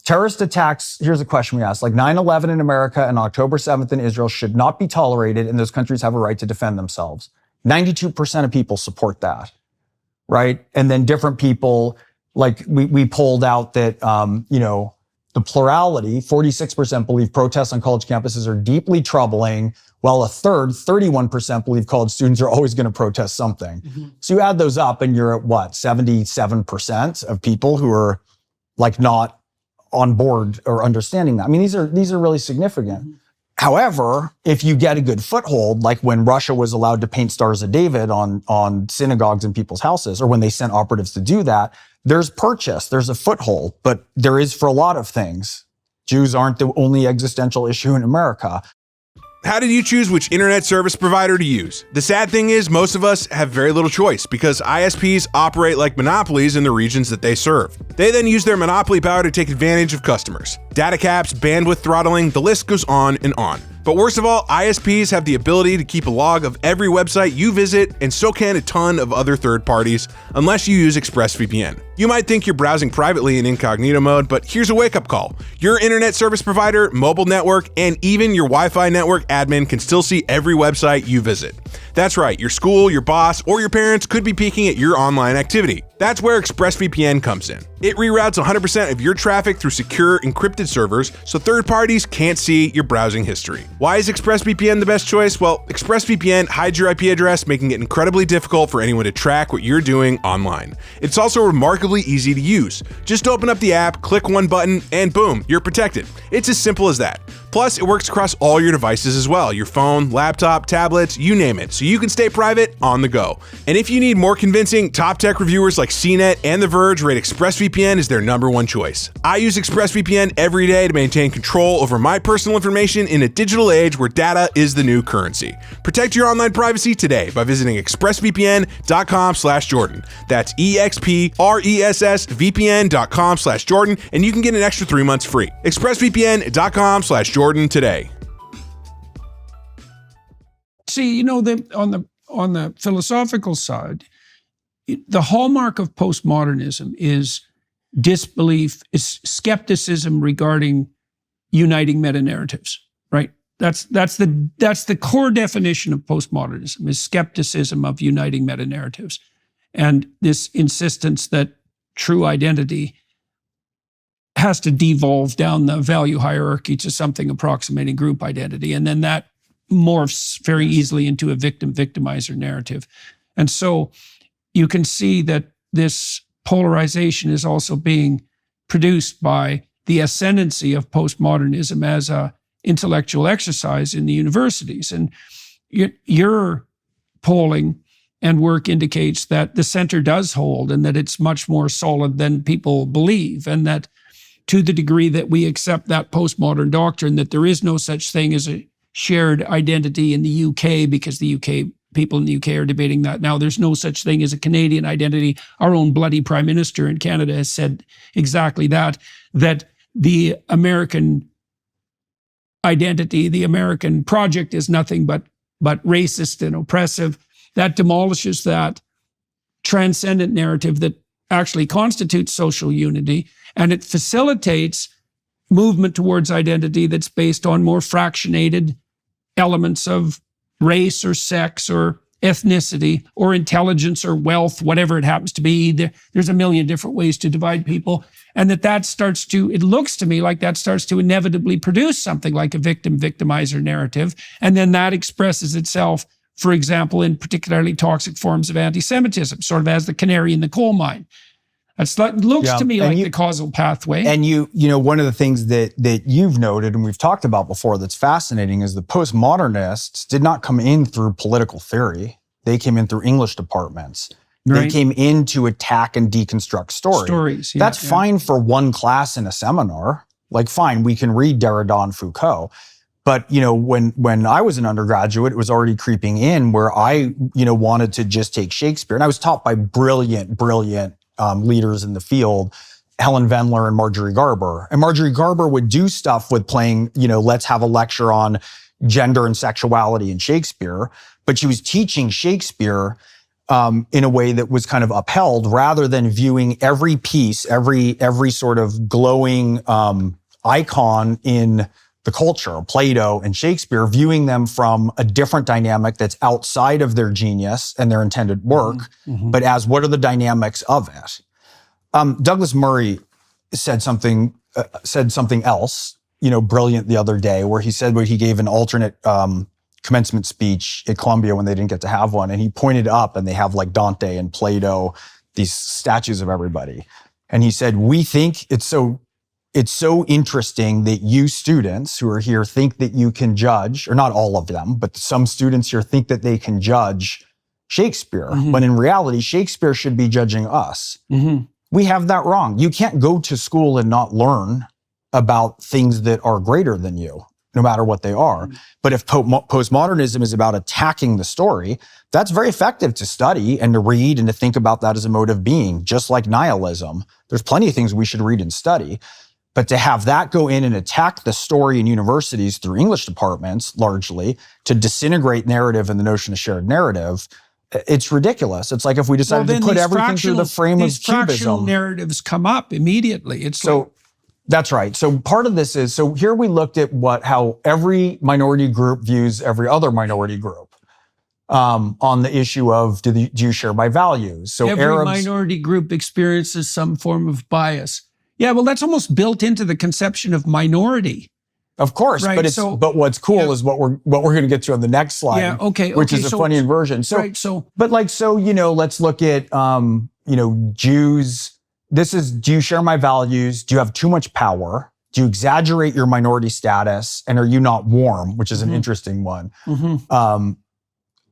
Terrorist attacks, here's a question we asked, like 9/11 in America and October 7th in Israel should not be tolerated, and those countries have a right to defend themselves. 92% of people support that, right? And then different people, like we polled out that, the plurality, 46% believe protests on college campuses are deeply troubling, while a third, 31% believe college students are always going to protest something. So you add those up and you're at 77% of people who are like not on board or understanding that. I mean, these are really significant. However, if you get a good foothold, like when Russia was allowed to paint Stars of David on synagogues and people's houses, or when they sent operatives to do that, there's purchase, there's a foothold, but there is for a lot of things. Jews aren't the only existential issue in America. How did you choose which internet service provider to use? The sad thing is most of us have very little choice because ISPs operate like monopolies in the regions that they serve. They then use their monopoly power to take advantage of customers. Data caps, bandwidth throttling, the list goes on and on. But worst of all, ISPs have the ability to keep a log of every website you visit, and so can a ton of other third parties, unless you use ExpressVPN. You might think you're browsing privately in incognito mode, but here's a wake-up call. Your internet service provider, mobile network, and even your Wi-Fi network admin can still see every website you visit. That's right, your school, your boss, or your parents could be peeking at your online activity. That's where ExpressVPN comes in. It reroutes 100% of your traffic through secure, encrypted servers, so third parties can't see your browsing history. Why is ExpressVPN the best choice? Well, ExpressVPN hides your IP address, making it incredibly difficult for anyone to track what you're doing online. It's also remarkably easy to use. Just open up the app, click one button, and boom, you're protected. It's as simple as that. Plus, it works across all your devices as well, your phone, laptop, tablets, you name it, so you can stay private on the go. And if you need more convincing, top tech reviewers like CNET and The Verge rate ExpressVPN as their #1 choice. I use ExpressVPN every day to maintain control over my personal information in a digital age where data is the new currency. Protect your online privacy today by visiting expressvpn.com/Jordan. That's expressvpn.com/Jordan, and you can get an extra 3 months free. expressvpn.com/Jordan today. See, on the philosophical side, the hallmark of postmodernism is disbelief, is skepticism regarding uniting meta-narratives, right? That's the core definition of postmodernism, is skepticism of uniting meta-narratives. And this insistence that true identity has to devolve down the value hierarchy to something approximating group identity. And then that morphs very easily into a victim-victimizer narrative. And so you can see that this polarization is also being produced by the ascendancy of postmodernism as a intellectual exercise in the universities. And your polling and work indicates that the center does hold and that it's much more solid than people believe, and that to the degree that we accept that postmodern doctrine that there is no such thing as a shared identity in the UK, because the UK people in the UK are debating that now. There's no such thing as a Canadian identity. Our own bloody prime minister in Canada has said exactly that the American identity, the American project is nothing but racist and oppressive. That demolishes that transcendent narrative that actually constitutes social unity, and it facilitates movement towards identity that's based on more fractionated elements of race or sex or ethnicity or intelligence or wealth, whatever it happens to be. There's a million different ways to divide people. And that starts to, it looks to me like that starts to inevitably produce something like a victim-victimizer narrative. And then that expresses itself, for example, in particularly toxic forms of anti-Semitism, sort of as the canary in the coal mine. It looks to me like the causal pathway. And you know, one of the things that you've noted and we've talked about before that's fascinating is the postmodernists did not come in through political theory. They came in through English departments. Right. They came in to attack and deconstruct stories. Yeah, that's fine for one class in a seminar. Like, fine, we can read Derrida and Foucault. But, you know, when I was an undergraduate, it was already creeping in where I, you know, wanted to just take Shakespeare. And I was taught by brilliant leaders in the field, Helen Vendler and Marjorie Garber. And Marjorie Garber would do stuff with playing, you know, let's have a lecture on gender and sexuality in Shakespeare. But she was teaching Shakespeare in a way that was kind of upheld, rather than viewing every piece, every sort of glowing icon in the culture, Plato and Shakespeare, viewing them from a different dynamic that's outside of their genius and their intended work, but as what are the dynamics of it? Douglas Murray said something else, you know, brilliant the other day, where he gave an alternate commencement speech at Columbia when they didn't get to have one, and he pointed up and they have like Dante and Plato, these statues of everybody, and he said, "We think it's so interesting that you students who are here think that you can judge," or not all of them, but some students here think that they can judge Shakespeare, when in reality, Shakespeare should be judging us. We have that wrong. You can't go to school and not learn about things that are greater than you, no matter what they are. But if postmodernism is about attacking the story, that's very effective to study and to read and to think about that as a mode of being, just like nihilism. There's plenty of things we should read and study. But to have that go in and attack the story in universities through English departments, largely, to disintegrate narrative and the notion of shared narrative, it's ridiculous. It's like if we decided to put everything through the frame of these cubism. Fractional narratives come up immediately. That's right. So part of this is, so here we looked at how every minority group views every other minority group on the issue of do you share my values? So every minority group experiences some form of bias. Yeah, well, that's almost built into the conception of minority. Of course, right, but what's cool is what we're going to get to on the next slide. Yeah, okay, which is a funny inversion. You know, let's look at you know, Jews. This is, do you share my values? Do you have too much power? Do you exaggerate your minority status? And are you not warm? Which is an interesting one.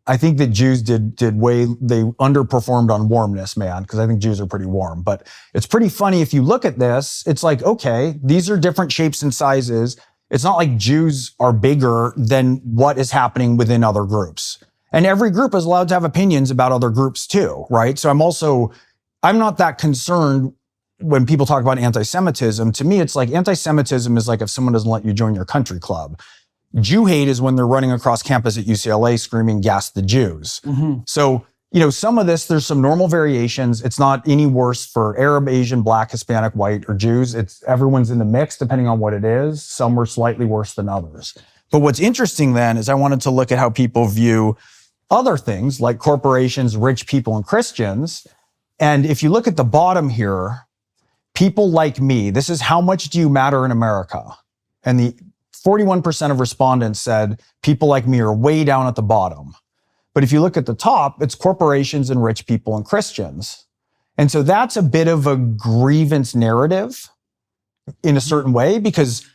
I think that Jews they underperformed on warmness, man, because I think Jews are pretty warm. But it's pretty funny if you look at this, it's like, okay, these are different shapes and sizes. It's not like Jews are bigger than what is happening within other groups. And every group is allowed to have opinions about other groups too, right? So I'm not that concerned when people talk about anti-Semitism. To me, it's like anti-Semitism is like if someone doesn't let you join your country club. Jew hate is when they're running across campus at UCLA screaming, "Gas the Jews." So some of this, there's some normal variations. It's not any worse for Arab, Asian, Black, Hispanic, white, or Jews. Everyone's in the mix depending on what it is. Some are slightly worse than others. But what's interesting then is I wanted to look at how people view other things like corporations, rich people, and Christians. And if you look at the bottom here, people like me, this is how much do you matter in America? And the 41% of respondents said people like me are way down at the bottom. But if you look at the top, it's corporations and rich people and Christians. And so that's a bit of a grievance narrative in a certain way because,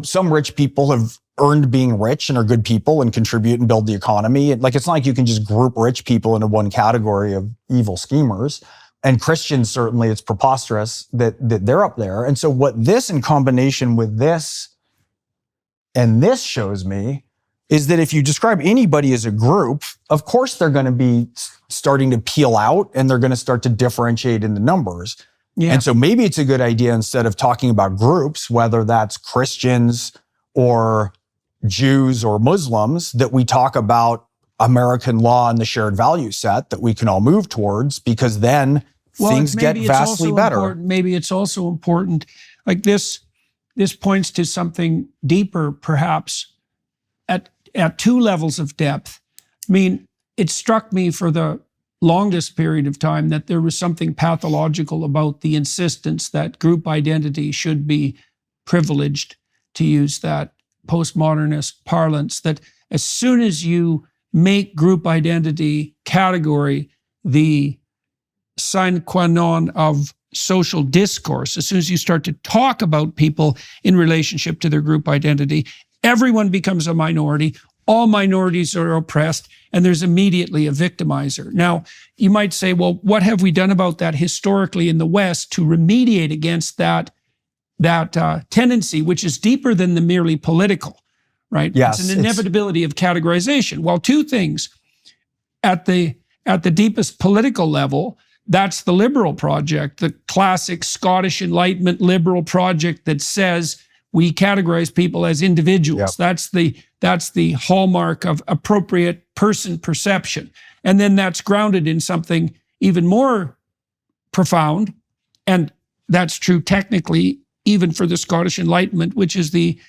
some rich people have earned being rich and are good people and contribute and build the economy. Like, it's not like you can just group rich people into one category of evil schemers. And Christians, certainly, it's preposterous that they're up there. And so what this in combination with this and this shows me is that if you describe anybody as a group, of course they're going to be starting to peel out and they're going to start to differentiate in the numbers. Yeah. And so maybe it's a good idea instead of talking about groups, whether that's Christians or Jews or Muslims, that we talk about American law and the shared value set that we can all move towards, because then things get vastly better. Maybe it's also important, like this points to something deeper, perhaps, at two levels of depth. I mean, it struck me for the longest period of time that there was something pathological about the insistence that group identity should be privileged, to use that postmodernist parlance, that as soon as you make group identity category the sine qua non of social discourse, as soon as you start to talk about people in relationship to their group identity, everyone becomes a minority, all minorities are oppressed, and there's immediately a victimizer. Now, you might say, well, what have we done about that historically in the West to remediate against that tendency, which is deeper than the merely political, right? Yes, it's an inevitability of categorization. Well, two things. At the deepest political level, that's the liberal project, the classic Scottish Enlightenment liberal project that says we categorize people as individuals. Yep. That's the hallmark of appropriate person perception. And then that's grounded in something even more profound, and that's true technically even for the Scottish Enlightenment, which is the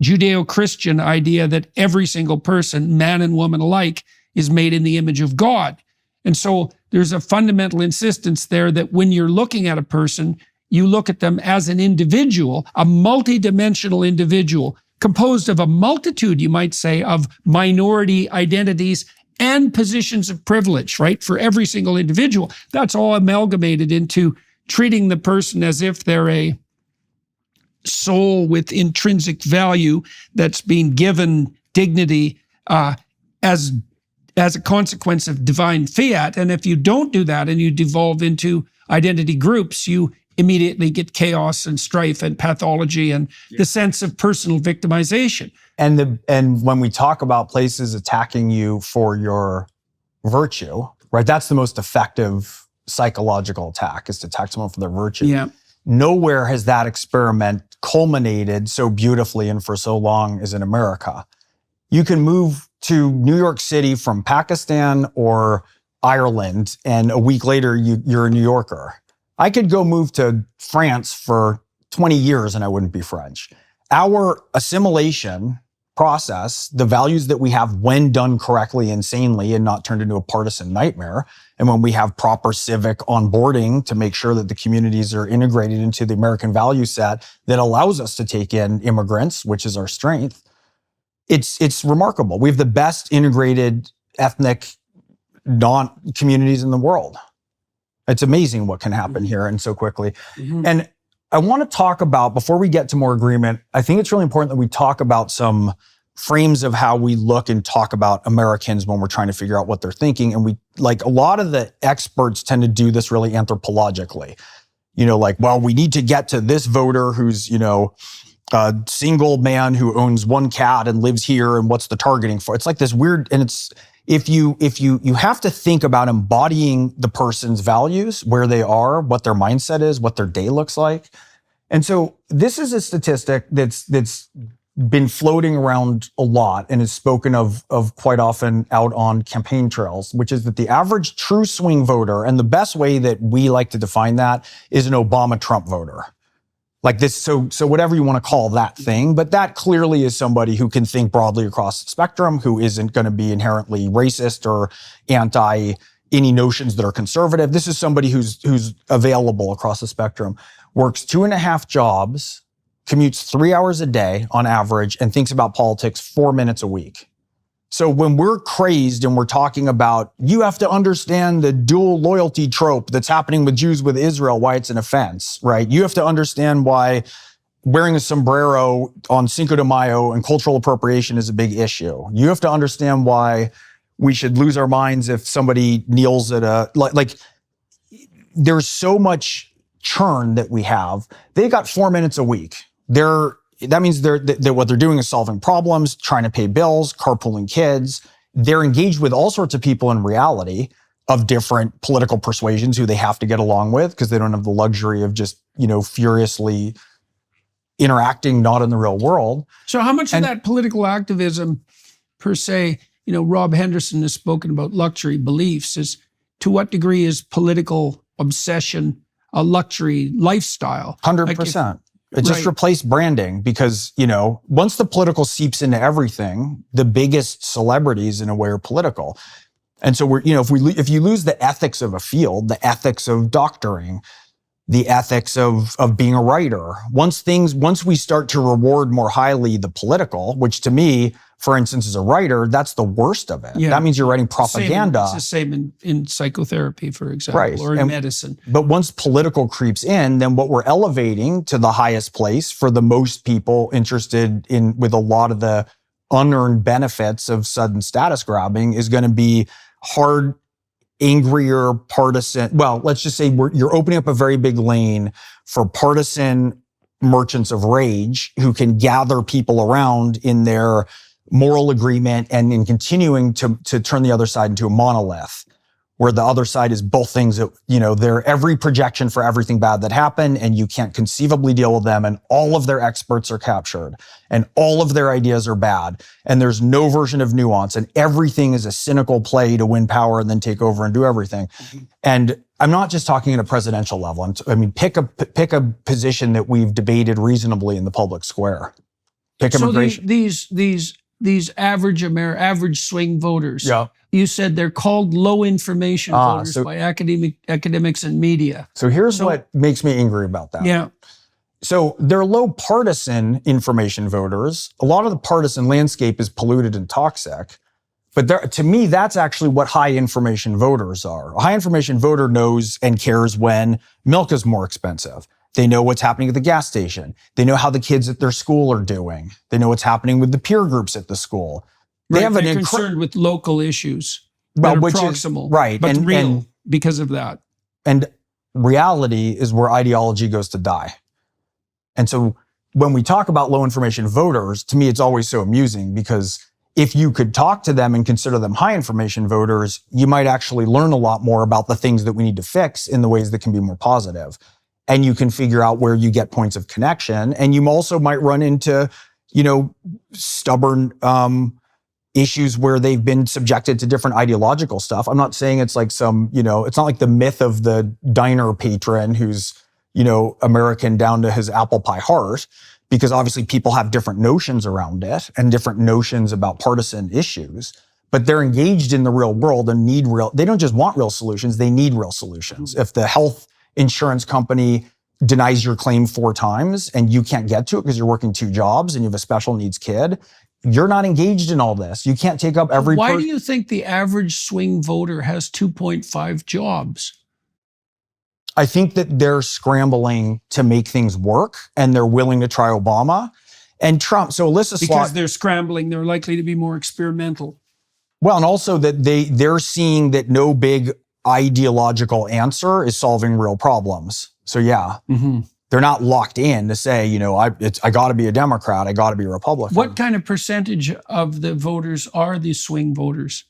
Judeo-Christian idea that every single person, man and woman alike, is made in the image of God. And so there's a fundamental insistence there that when you're looking at a person, you look at them as an individual, a multidimensional individual, composed of a multitude, you might say, of minority identities and positions of privilege, right? For every single individual. That's all amalgamated into treating the person as if they're a soul with intrinsic value that's being given dignity as a consequence of divine fiat. And if you don't do that and you devolve into identity groups, you immediately get chaos and strife and pathology and the sense of personal victimization. And when we talk about places attacking you for your virtue, right? That's the most effective psychological attack, is to attack someone for their virtue. Yeah. Nowhere has that experiment culminated so beautifully and for so long as in America. You can move to New York City from Pakistan or Ireland, and a week later you're a New Yorker. I could go move to France for 20 years and I wouldn't be French. Our assimilation process, the values that we have when done correctly and sanely and not turned into a partisan nightmare, and when we have proper civic onboarding to make sure that the communities are integrated into the American value set that allows us to take in immigrants, which is our strength, it's remarkable. We have the best integrated ethnic non-communities in the world. It's amazing what can happen here and so quickly. Mm-hmm. And I want to talk about, before we get to more agreement, I think it's really important that we talk about some frames of how we look and talk about Americans when we're trying to figure out what they're thinking. And a lot of the experts tend to do this really anthropologically. Well, we need to get to this voter who's, a single man who owns one cat and lives here, and what's the targeting for? It's like this weird, and it's, if you have to think about embodying the person's values, where they are, what their mindset is, what their day looks like. And so this is a statistic that's been floating around a lot and is spoken of quite often out on campaign trails, which is that the average true swing voter, and the best way that we like to define that, is an Obama-Trump voter. Like this, so whatever you want to call that thing, but that clearly is somebody who can think broadly across the spectrum, who isn't going to be inherently racist or anti any notions that are conservative. This is somebody who's available across the spectrum, works 2.5 jobs, commutes 3 hours a day on average, and thinks about politics 4 minutes a week. So when we're crazed and we're talking about, you have to understand the dual loyalty trope that's happening with Jews with Israel, why it's an offense, right? You have to understand why wearing a sombrero on Cinco de Mayo and cultural appropriation is a big issue. You have to understand why we should lose our minds if somebody kneels at a, like there's so much churn that we have. They got 4 minutes a week. That means what they're doing is solving problems, trying to pay bills, carpooling kids. They're engaged with all sorts of people in reality of different political persuasions who they have to get along with because they don't have the luxury of just, furiously interacting not in the real world. So how much of that political activism per se, Rob Henderson has spoken about luxury beliefs, is to what degree is political obsession a luxury lifestyle? 100%. It just replaced branding because, once the political seeps into everything, the biggest celebrities in a way are political. And so if you lose the ethics of a field, the ethics of doctoring, the ethics of being a writer, once we start to reward more highly the political, which to me, for instance, as a writer, that's the worst of it. Yeah. That means you're writing propaganda. It's the same in psychotherapy, for example, right. Or in medicine. But once political creeps in, then what we're elevating to the highest place for the most people interested in with a lot of the unearned benefits of sudden status grabbing is going to be hard, angrier, partisan. Well, let's just say you're opening up a very big lane for partisan merchants of rage who can gather people around in their moral agreement and in continuing to turn the other side into a monolith, where the other side is both things that, they're every projection for everything bad that happened and you can't conceivably deal with them, and all of their experts are captured and all of their ideas are bad and there's no version of nuance and everything is a cynical play to win power and then take over and do everything. Mm-hmm. And I'm not just talking at a presidential level. Pick a position that we've debated reasonably in the public square. Pick immigration. These average swing voters. Yeah. You said they're called low information voters by academics and media. So here's what makes me angry about that. Yeah. So they're low partisan information voters. A lot of the partisan landscape is polluted and toxic. But to me, that's actually what high information voters are. A high information voter knows and cares when milk is more expensive. They know what's happening at the gas station. They know how the kids at their school are doing. They know what's happening with the peer groups at the school. They're concerned with local issues that are proximal, but real because of that. And reality is where ideology goes to die. And so when we talk about low information voters, to me, it's always so amusing because if you could talk to them and consider them high information voters, you might actually learn a lot more about the things that we need to fix in the ways that can be more positive. And you can figure out where you get points of connection. And you also might run into, stubborn issues where they've been subjected to different ideological stuff. I'm not saying it's like it's not like the myth of the diner patron who's, American down to his apple pie heart, because obviously people have different notions around it and different notions about partisan issues. But they're engaged in the real world and they don't just want real solutions, they need real solutions. If the health insurance company denies your claim 4 times and you can't get to it because you're working 2 jobs and you have a special needs kid, you're not engaged in all this. You can't take up every... Why do you think the average swing voter has 2.5 jobs? I think that they're scrambling to make things work and they're willing to try Obama and Trump. So because they're scrambling, they're likely to be more experimental. Well, and also that they're seeing that no big ideological answer is solving real problems. So yeah, they're not locked in to say, I got to be a Democrat, I got to be a Republican. What kind of percentage of the voters are these swing voters?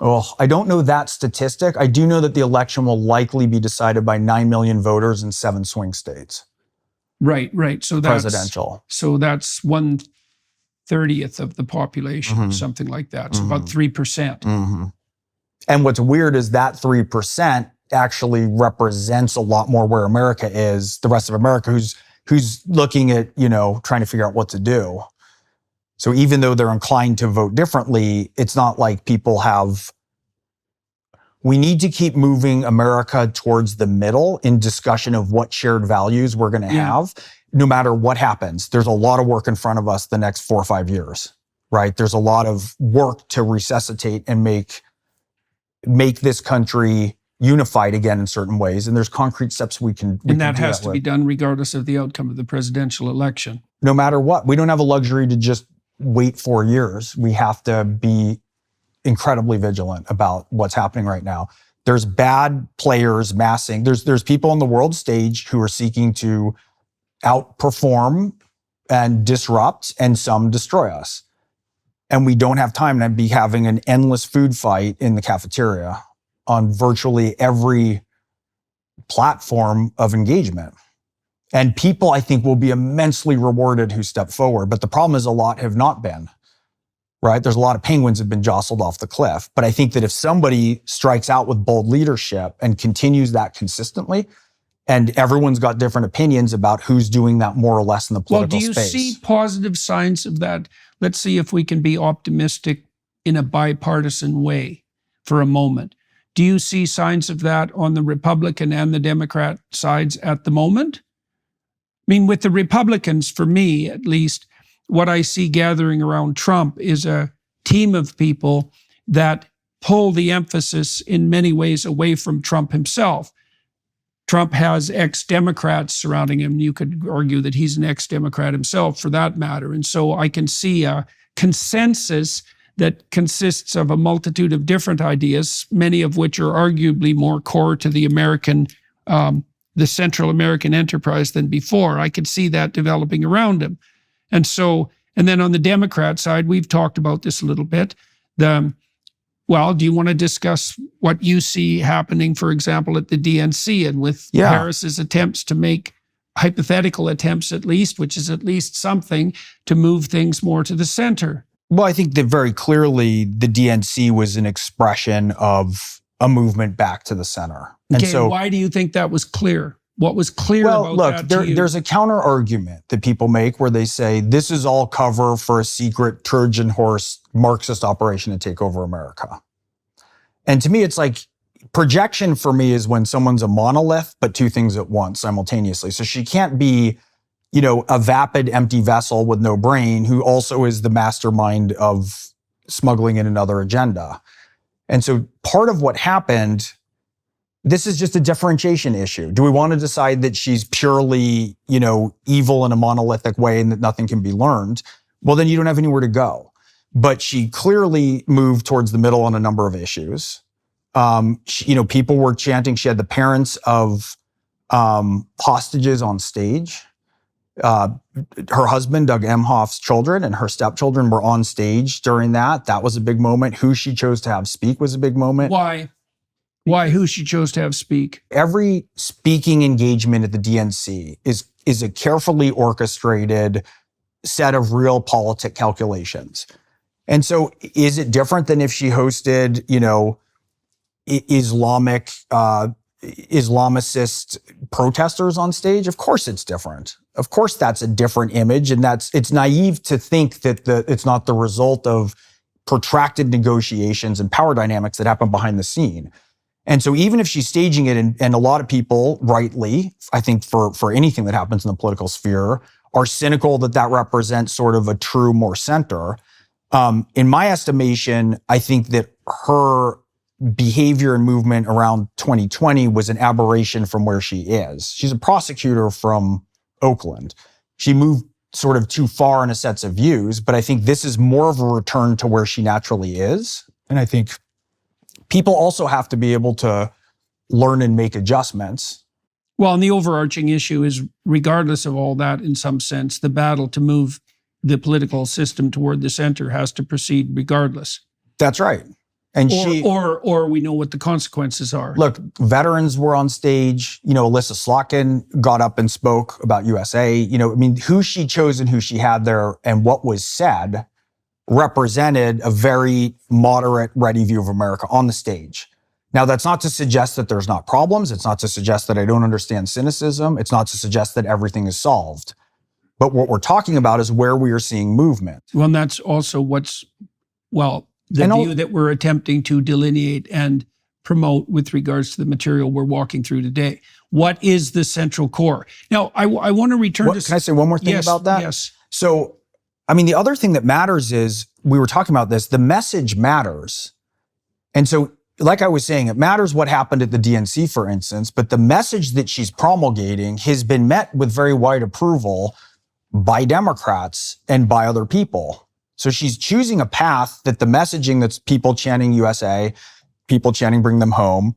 Oh, I don't know that statistic. I do know that the election will likely be decided by 9 million voters in 7 swing states. Right. So that's presidential. So that's 1/3 1/30 of the population, something like that. So about 3%. And what's weird is that 3% actually represents a lot more where America is, the rest of America, who's looking at, trying to figure out what to do. So even though they're inclined to vote differently, it's not like people we need to keep moving America towards the middle in discussion of what shared values we're going to have, no matter what happens. There's a lot of work in front of us the next 4 or 5 years, right? There's a lot of work to resuscitate and make this country unified again in certain ways. And there's concrete steps we can And that has to be done regardless of the outcome of the presidential election. No matter what. We don't have a luxury to just wait 4 years. We have to be incredibly vigilant about what's happening right now. There's bad players massing. There's people on the world stage who are seeking to outperform and disrupt, and some destroy us. And we don't have time to be having an endless food fight in the cafeteria on virtually every platform of engagement. And people, I think, will be immensely rewarded who step forward. But the problem is a lot have not been, right? There's a lot of penguins have been jostled off the cliff. But I think that if somebody strikes out with bold leadership and continues that consistently, and everyone's got different opinions about who's doing that more or less in the political space. Well, do you see positive signs of that? Let's see if we can be optimistic in a bipartisan way for a moment. Do you see signs of that on the Republican and the Democrat sides at the moment? I mean, with the Republicans, for me at least, what I see gathering around Trump is a team of people that pull the emphasis in many ways away from Trump himself. Trump has ex-Democrats surrounding him. You could argue that he's an ex-Democrat himself for that matter. And so I can see a consensus that consists of a multitude of different ideas, many of which are arguably more core to the American, the Central American enterprise than before. I could see that developing around him. And then on the Democrat side, we've talked about this a little bit. Well, do you want to discuss what you see happening, for example, at the DNC and with Harris's attempts to make hypothetical attempts at least, which is at least something, to move things more to the center? Well, I think that very clearly the DNC was an expression of a movement back to the center. And so why do you think that was clear? What was clear about that to you? There's a counter argument that people make where they say this is all cover for a secret Trojan horse Marxist operation to take over America. And to me, it's like projection for me is when someone's a monolith, but two things at once simultaneously. So she can't be, a vapid empty vessel with no brain who also is the mastermind of smuggling in another agenda. And so part of what happened, this is just a differentiation issue. Do we want to decide that she's purely, evil in a monolithic way and that nothing can be learned? Well, then you don't have anywhere to go. But she clearly moved towards the middle on a number of issues. People were chanting. She had the parents of hostages on stage. Her husband, Doug Emhoff's children and her stepchildren were on stage during that. That was a big moment. Who she chose to have speak was a big moment. Why who she chose to have speak? Every speaking engagement at the DNC is a carefully orchestrated set of real politic calculations. And so is it different than if she hosted, Islamicist protesters on stage? Of course it's different. Of course that's a different image, and it's naive to think that it's not the result of protracted negotiations and power dynamics that happen behind the scene. And so even if she's staging it, and a lot of people, rightly, I think for anything that happens in the political sphere, are cynical that represents sort of a true more center. In my estimation, I think that her behavior and movement around 2020 was an aberration from where she is. She's a prosecutor from Oakland. She moved sort of too far in a sense of views, but I think this is more of a return to where she naturally is. And I think people also have to be able to learn and make adjustments. Well, and the overarching issue is, regardless of all that, in some sense, the battle to move the political system toward the center has to proceed regardless. That's right. And or we know what the consequences are. Look, veterans were on stage. Alyssa Slotkin got up and spoke about USA. Who she chose and who she had there and what was said represented a very moderate, ready view of America on the stage. Now, that's not to suggest that there's not problems. It's not to suggest that I don't understand cynicism. It's not to suggest that everything is solved. But what we're talking about is where we are seeing movement. Well, and that's also the view that we're attempting to delineate and promote with regards to the material we're walking through today. What is the central core? Now, I want to return to... Can I say one more thing about that? Yes. So, the other thing that matters is, we were talking about this, the message matters. And so, like I was saying, it matters what happened at the DNC, for instance, but the message that she's promulgating has been met with very wide approval by Democrats and by other people. So she's choosing a path that the messaging that's people chanting USA, people chanting bring them home.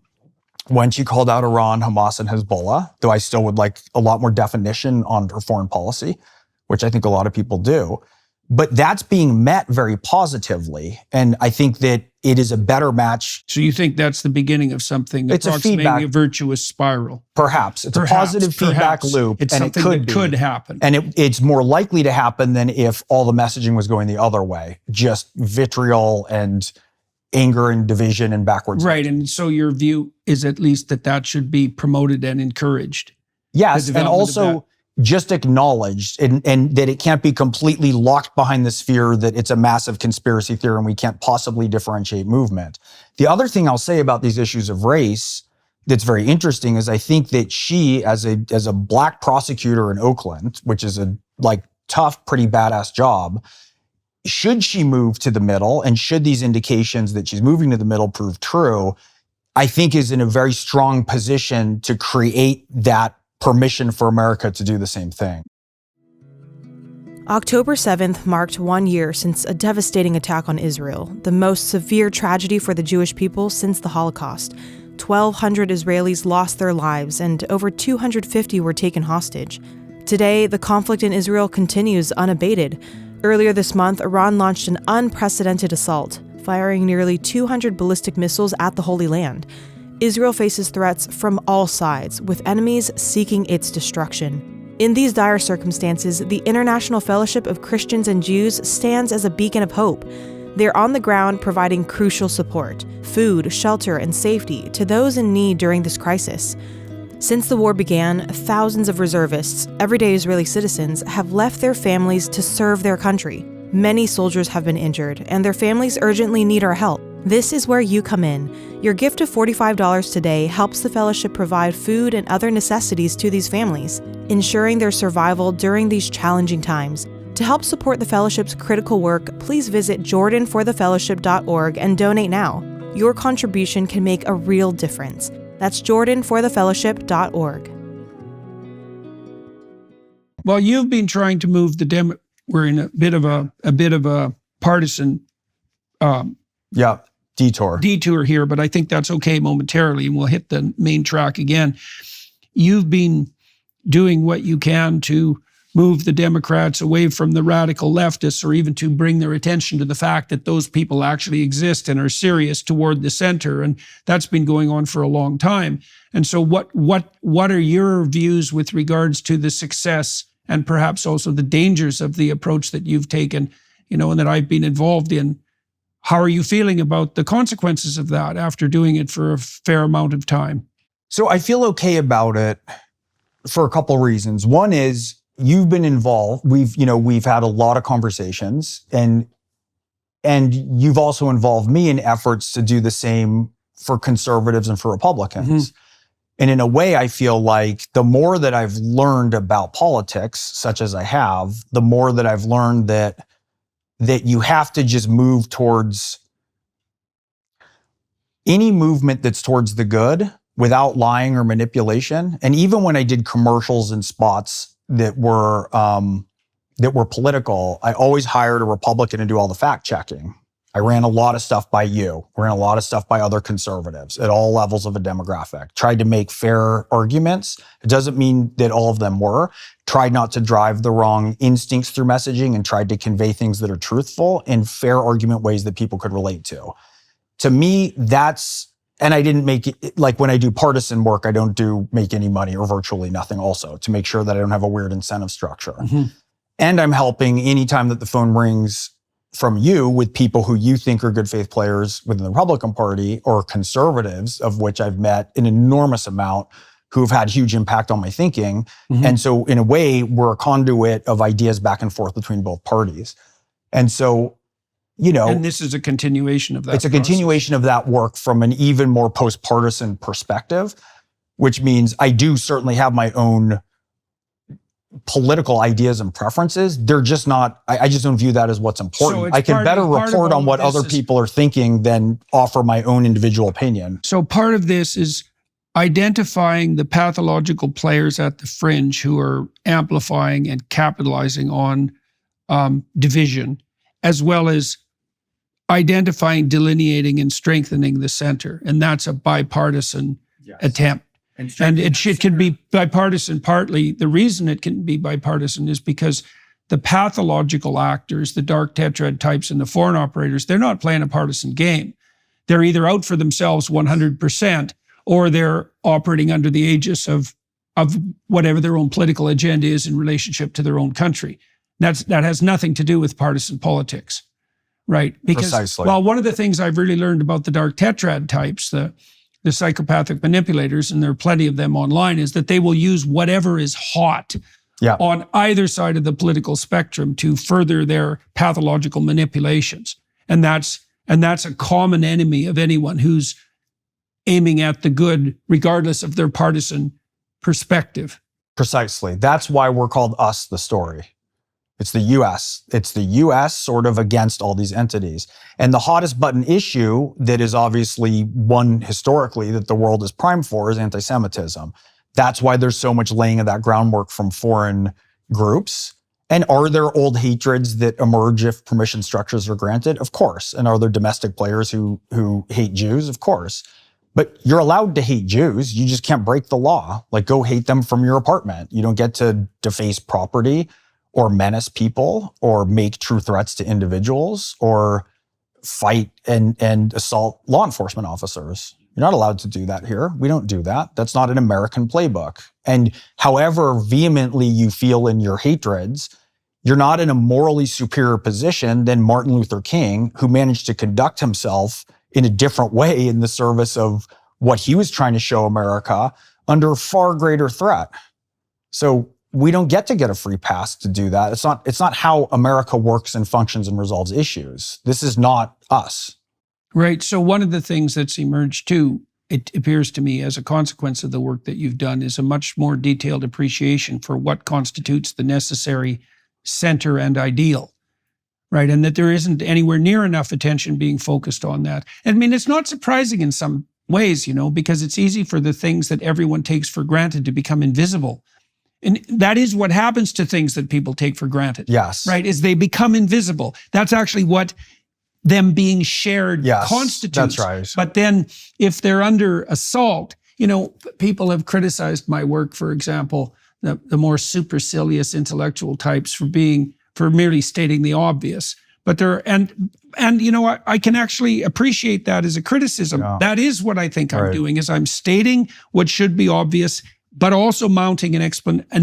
When she called out Iran, Hamas, and Hezbollah, though I still would like a lot more definition on her foreign policy, which I think a lot of people do. But that's being met very positively. And I think that it is a better match. So you think that's the beginning of something, it's approximating a virtuous spiral? Perhaps. It's a positive feedback loop. It's something that could happen. And it's more likely to happen than if all the messaging was going the other way. Just vitriol and anger and division and backwards. Right. And so your view is at least that should be promoted and encouraged. Yes. And also just acknowledged and that it can't be completely locked behind the sphere that it's a massive conspiracy theory and we can't possibly differentiate movement. The other thing I'll say about these issues of race that's very interesting is I think that she, as a black prosecutor in Oakland, which is a tough, pretty badass job, should she move to the middle and should these indications that she's moving to the middle prove true, I think is in a very strong position to create that permission for America to do the same thing. October 7th marked 1 year since a devastating attack on Israel, the most severe tragedy for the Jewish people since the Holocaust. 1,200 Israelis lost their lives and over 250 were taken hostage. Today, the conflict in Israel continues unabated. Earlier this month, Iran launched an unprecedented assault, firing nearly 200 ballistic missiles at the Holy Land. Israel faces threats from all sides, with enemies seeking its destruction. In these dire circumstances, the International Fellowship of Christians and Jews stands as a beacon of hope. They're on the ground providing crucial support, food, shelter, and safety to those in need during this crisis. Since the war began, thousands of reservists, everyday Israeli citizens, have left their families to serve their country. Many soldiers have been injured, and their families urgently need our help. This is where you come in. Your gift of $45 today helps the fellowship provide food and other necessities to these families, ensuring their survival during these challenging times. To help support the fellowship's critical work, please visit jordanforthefellowship.org and donate now. Your contribution can make a real difference. That's jordanforthefellowship.org. Well, you've been trying to move we're in a bit of a partisan detour here, but I think that's okay momentarily, and we'll hit the main track again. You've been doing what you can to move the Democrats away from the radical leftists, or even to bring their attention to the fact that those people actually exist and are serious toward the center, and that's been going on for a long time. And so what are your views with regards to the success and perhaps also the dangers of the approach that you've taken, and that I've been involved in? How are you feeling about the consequences of that after doing it for a fair amount of time? So I feel okay about it for a couple of reasons. One is you've been involved. We've had a lot of conversations, and you've also involved me in efforts to do the same for conservatives and for Republicans. Mm-hmm. And in a way, I feel like the more that I've learned about politics, such as I have, the more that I've learned that you have to just move towards any movement that's towards the good without lying or manipulation. And even when I did commercials and spots that were political, I always hired a Republican to do all the fact checking. I ran a lot of stuff by you. I ran a lot of stuff by other conservatives at all levels of a demographic. Tried to make fair arguments. It doesn't mean that all of them were. Tried not to drive the wrong instincts through messaging and tried to convey things that are truthful in fair argument ways that people could relate to. To me, and I didn't make it, like when I do partisan work, I don't make any money or virtually nothing also to make sure that I don't have a weird incentive structure. Mm-hmm. And I'm helping anytime that the phone rings from you with people who you think are good faith players within the Republican Party or conservatives, of which I've met an enormous amount, who've had huge impact on my thinking. Mm-hmm. And so in a way, we're a conduit of ideas back and forth between both parties. And so, and this is a continuation of that. It's a continuation of that work from an even more post-partisan perspective, which means I do certainly have my own political ideas and preferences. They're just not, I just don't view that as what's important. So I can better report on what other people are thinking than offer my own individual opinion. So part of this is identifying the pathological players at the fringe who are amplifying and capitalizing on division, as well as identifying, delineating, and strengthening the center. And that's a bipartisan attempt. And it can be bipartisan partly. The reason it can be bipartisan is because the pathological actors, the dark tetrad types and the foreign operators, they're not playing a partisan game. They're either out for themselves 100%, or they're operating under the aegis of whatever their own political agenda is in relationship to their own country. That has nothing to do with partisan politics, right? Because, precisely. Well, one of the things I've really learned about the dark tetrad types, the psychopathic manipulators, and there are plenty of them online, is that they will use whatever is hot on either side of the political spectrum to further their pathological manipulations. And that's a common enemy of anyone who's aiming at the good, regardless of their partisan perspective. Precisely. That's why we're called Us, the Story. It's the U.S. It's the U.S. sort of against all these entities. And the hottest button issue that is obviously one historically that the world is primed for is anti-Semitism. That's why there's so much laying of that groundwork from foreign groups. And are there old hatreds that emerge if permission structures are granted? Of course. And are there domestic players who hate Jews? Of course. But you're allowed to hate Jews. You just can't break the law. Like, go hate them from your apartment. You don't get to deface property or menace people or make true threats to individuals or fight and assault law enforcement officers. You're not allowed to do that here. We don't do that. That's not an American playbook. And however vehemently you feel in your hatreds, you're not in a morally superior position than Martin Luther King, who managed to conduct himself in a different way in the service of what he was trying to show America under far greater threat. So we don't get a free pass to do that. It's not how America works and functions and resolves issues. This is not us. Right. So one of the things that's emerged too, it appears to me, as a consequence of the work that you've done, is a much more detailed appreciation for what constitutes the necessary center and ideal. Right. And that there isn't anywhere near enough attention being focused on that. I mean, it's not surprising in some ways, because it's easy for the things that everyone takes for granted to become invisible. And that is what happens to things that people take for granted. Yes. Right? Is they become invisible. That's actually what them being shared constitutes. That's right. But then if they're under assault, people have criticized my work, for example, the more supercilious intellectual types for merely stating the obvious. But I can actually appreciate that as a criticism. Yeah. That is what I think I'm doing, is I'm stating what should be obvious, but also mounting an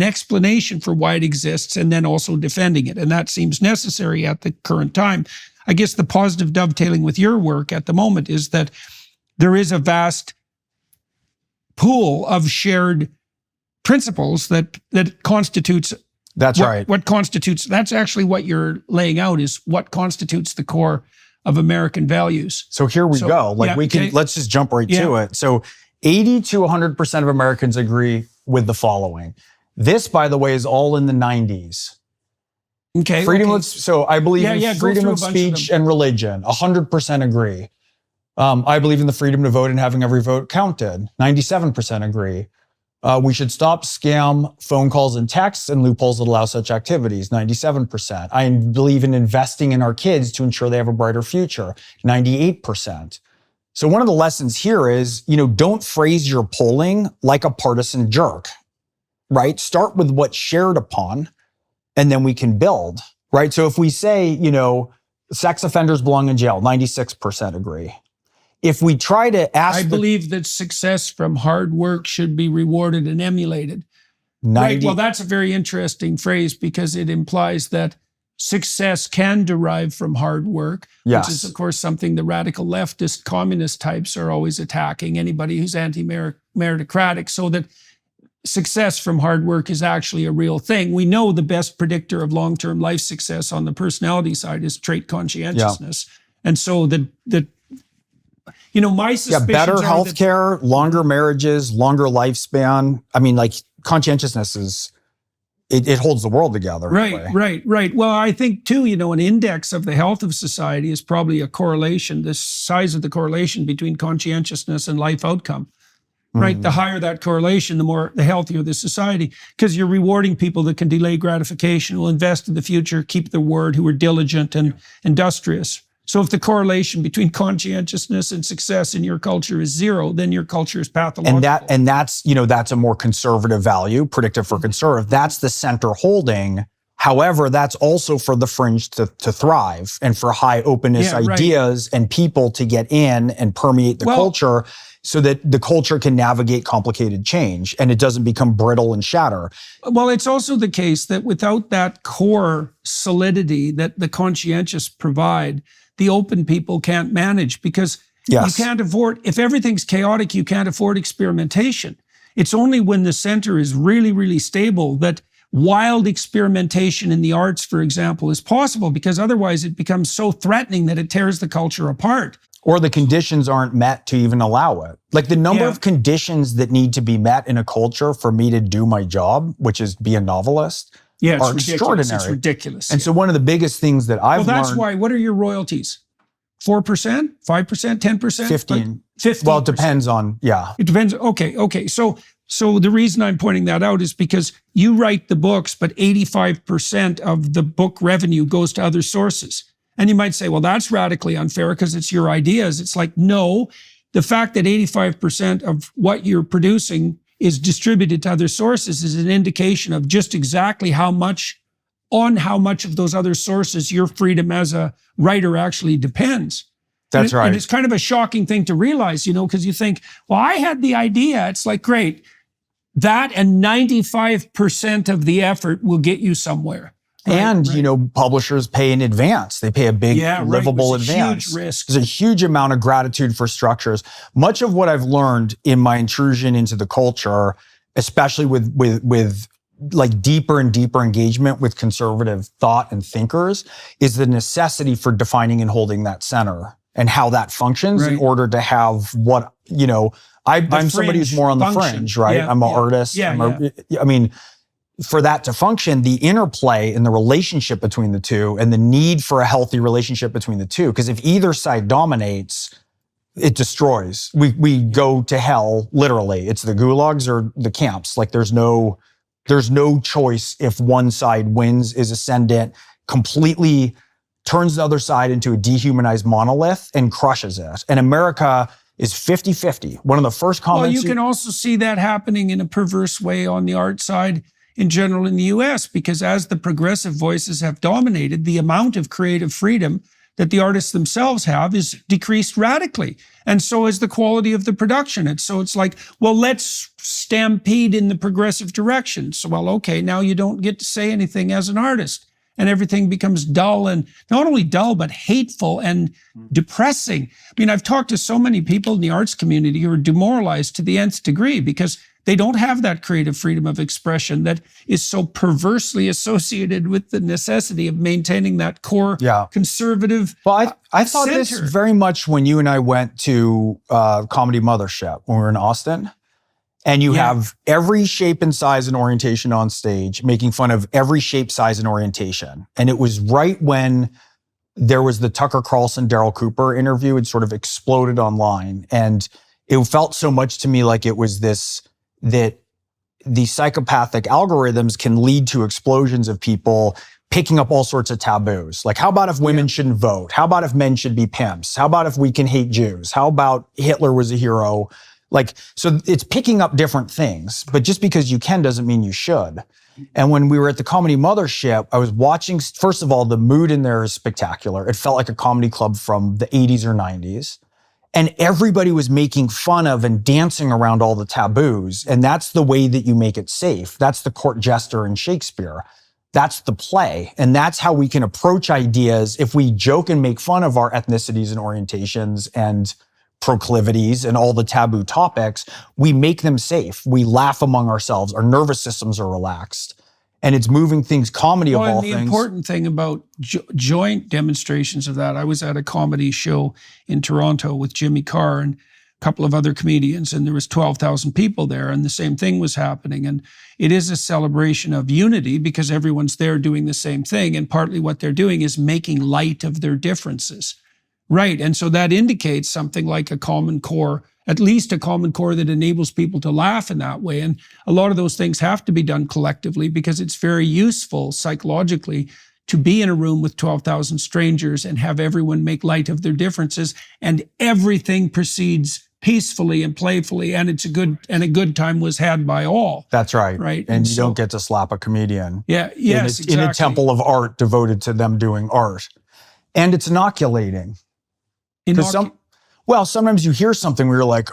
explanation for why it exists, and then also defending it. And that seems necessary at the current time. I guess the positive dovetailing with your work at the moment is that there is a vast pool of shared principles that constitutes. That's right. That's actually what you're laying out, is what constitutes the core of American values. So here we go. Let's just jump right to it. So 80 to 100% of Americans agree with the following. This, by the way, is all in the 90s. Okay. So I believe in freedom of speech and religion. 100% agree. I believe in the freedom to vote and having every vote counted. 97% agree. We should stop scam phone calls and texts and loopholes that allow such activities. 97%. I believe in investing in our kids to ensure they have a brighter future. 98%. So one of the lessons here is, don't phrase your polling like a partisan jerk, right? Start with what's shared upon, and then we can build, right? So if we say, sex offenders belong in jail, 96% agree. if we try to ask, I believe that success from hard work should be rewarded and emulated. 90, Right. Well, that's a very interesting phrase because it implies that success can derive from hard work, yes. which is, of course, something the radical leftist communist types are always attacking, anybody who's anti-meritocratic, so that success from hard work is actually a real thing. We know the best predictor of long-term life success on the personality side is trait conscientiousness. And so my suspicions better are healthcare, longer marriages, longer lifespan. I mean, like conscientiousness is, it holds the world together. Right. Well, I think too, an index of the health of society is probably a correlation, the size of the correlation between conscientiousness and life outcome. Right. The higher that correlation, the healthier the society, because you're rewarding people that can delay gratification, will invest in the future, keep their word, who are diligent and industrious. So if the correlation between conscientiousness and success in your culture is zero, then your culture is pathological. And that's a more conservative value, predictive for conservative. That's the center holding. However, that's also for the fringe to thrive and for high openness ideas and people to get in and permeate the culture, so that the culture can navigate complicated change and it doesn't become brittle and shatter. Well, it's also the case that without that core solidity that the conscientious provide, the open people can't manage, because you can't afford, if everything's chaotic, you can't afford experimentation. It's only when the center is really, really stable that wild experimentation in the arts, for example, is possible, because otherwise it becomes so threatening that it tears the culture apart. Or the conditions aren't met to even allow it. Like the number of conditions that need to be met in a culture for me to do my job, which is be a novelist, are extraordinary. It's ridiculous. And so one of the biggest things that I've learned... Well, that's why, what are your royalties? 4%, 5%, 10%? 15. 15%. Well, it depends on, It depends. Okay. So the reason I'm pointing that out is because you write the books, but 85% of the book revenue goes to other sources. And you might say, well, that's radically unfair because it's your ideas. It's like, no, the fact that 85% of what you're producing is distributed to other sources is an indication of just exactly how much of those other sources your freedom as a writer actually depends. That's right. And it's kind of a shocking thing to realize, because you think, well, I had the idea. It's like, great. That and 95% of the effort will get you somewhere. Publishers pay in advance. They pay a big livable advance. Huge risk. There's a huge amount of gratitude for structures. Much of what I've learned in my intrusion into the culture, especially with like deeper and deeper engagement with conservative thought and thinkers, is the necessity for defining and holding that center and how that functions in order to have what, I'm somebody who's more on the fringe, right? Yeah, I'm an artist. I mean, for that to function, the interplay in the relationship between the two and the need for a healthy relationship between the two, because if either side dominates, it destroys. We go to hell, literally. It's the gulags or the camps. Like there's no choice if one side wins, is ascendant, completely turns the other side into a dehumanized monolith and crushes it. And America is 50-50. One of the first comments... Well, you can also see that happening in a perverse way on the art side in general in the US, because as the progressive voices have dominated, the amount of creative freedom that the artists themselves have is decreased radically. And so is the quality of the production. And so it's like, well, let's stampede in the progressive direction. So, well, okay, now you don't get to say anything as an artist. And everything becomes dull, and not only dull, but hateful and depressing. I mean, I've talked to so many people in the arts community who are demoralized to the nth degree because they don't have that creative freedom of expression that is so perversely associated with the necessity of maintaining that core conservative Well, I thought center. this very much when you and I went to Comedy Mothership when we were in Austin. And you have every shape and size and orientation on stage, making fun of every shape, size, and orientation. And it was right when there was the Tucker Carlson, Daryl Cooper interview. It sort of exploded online. And it felt so much to me like it was this, that the psychopathic algorithms can lead to explosions of people picking up all sorts of taboos. Like, how about if women shouldn't vote? How about if men should be pimps? How about if we can hate Jews? How about Hitler was a hero? Like, so it's picking up different things, but just because you can doesn't mean you should. And when we were at the Comedy Mothership, I was watching, first of all, the mood in there is spectacular. It felt like a comedy club from the 80s or 90s. And everybody was making fun of and dancing around all the taboos. And that's the way that you make it safe. That's the court jester in Shakespeare. That's the play. And that's how we can approach ideas. If we joke and make fun of our ethnicities and orientations and proclivities and all the taboo topics, we make them safe. We laugh among ourselves. Our nervous systems are relaxed. And it's moving things, comedy of all things. The important thing about joint demonstrations of that, I was at a comedy show in Toronto with Jimmy Carr and a couple of other comedians, and there was 12,000 people there, and the same thing was happening. And it is a celebration of unity because everyone's there doing the same thing, and partly what they're doing is making light of their differences. Right, and so that indicates something like a common core, at least a common core that enables people to laugh in that way. And a lot of those things have to be done collectively because it's very useful psychologically to be in a room with 12,000 strangers and have everyone make light of their differences, and everything proceeds peacefully and playfully, and a good time was had by all. That's right. Right. And you don't get to slap a comedian. Yeah, yes, in a temple of art devoted to them doing art. And it's inoculating. Sometimes you hear something where you're like,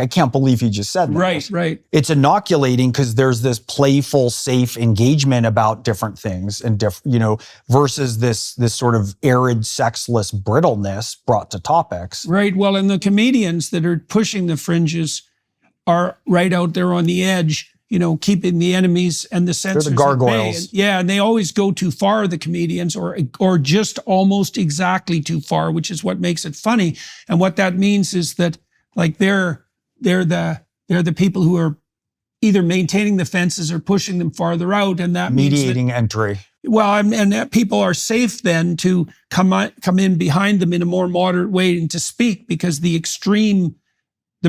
I can't believe he just said that. Right. It's inoculating because there's this playful, safe engagement about different things and versus this sort of arid, sexless brittleness brought to topics. Right. Well, and the comedians that are pushing the fringes are right out there on the edge, keeping the enemies and the censors. They're the gargoyles. And they always go too far, the comedians, or just almost exactly too far, which is what makes it funny. And what that means is that they're the people who are either maintaining the fences or pushing them farther out, and that mediating entry. Well, and that people are safe then to come in behind them in a more moderate way and to speak, because the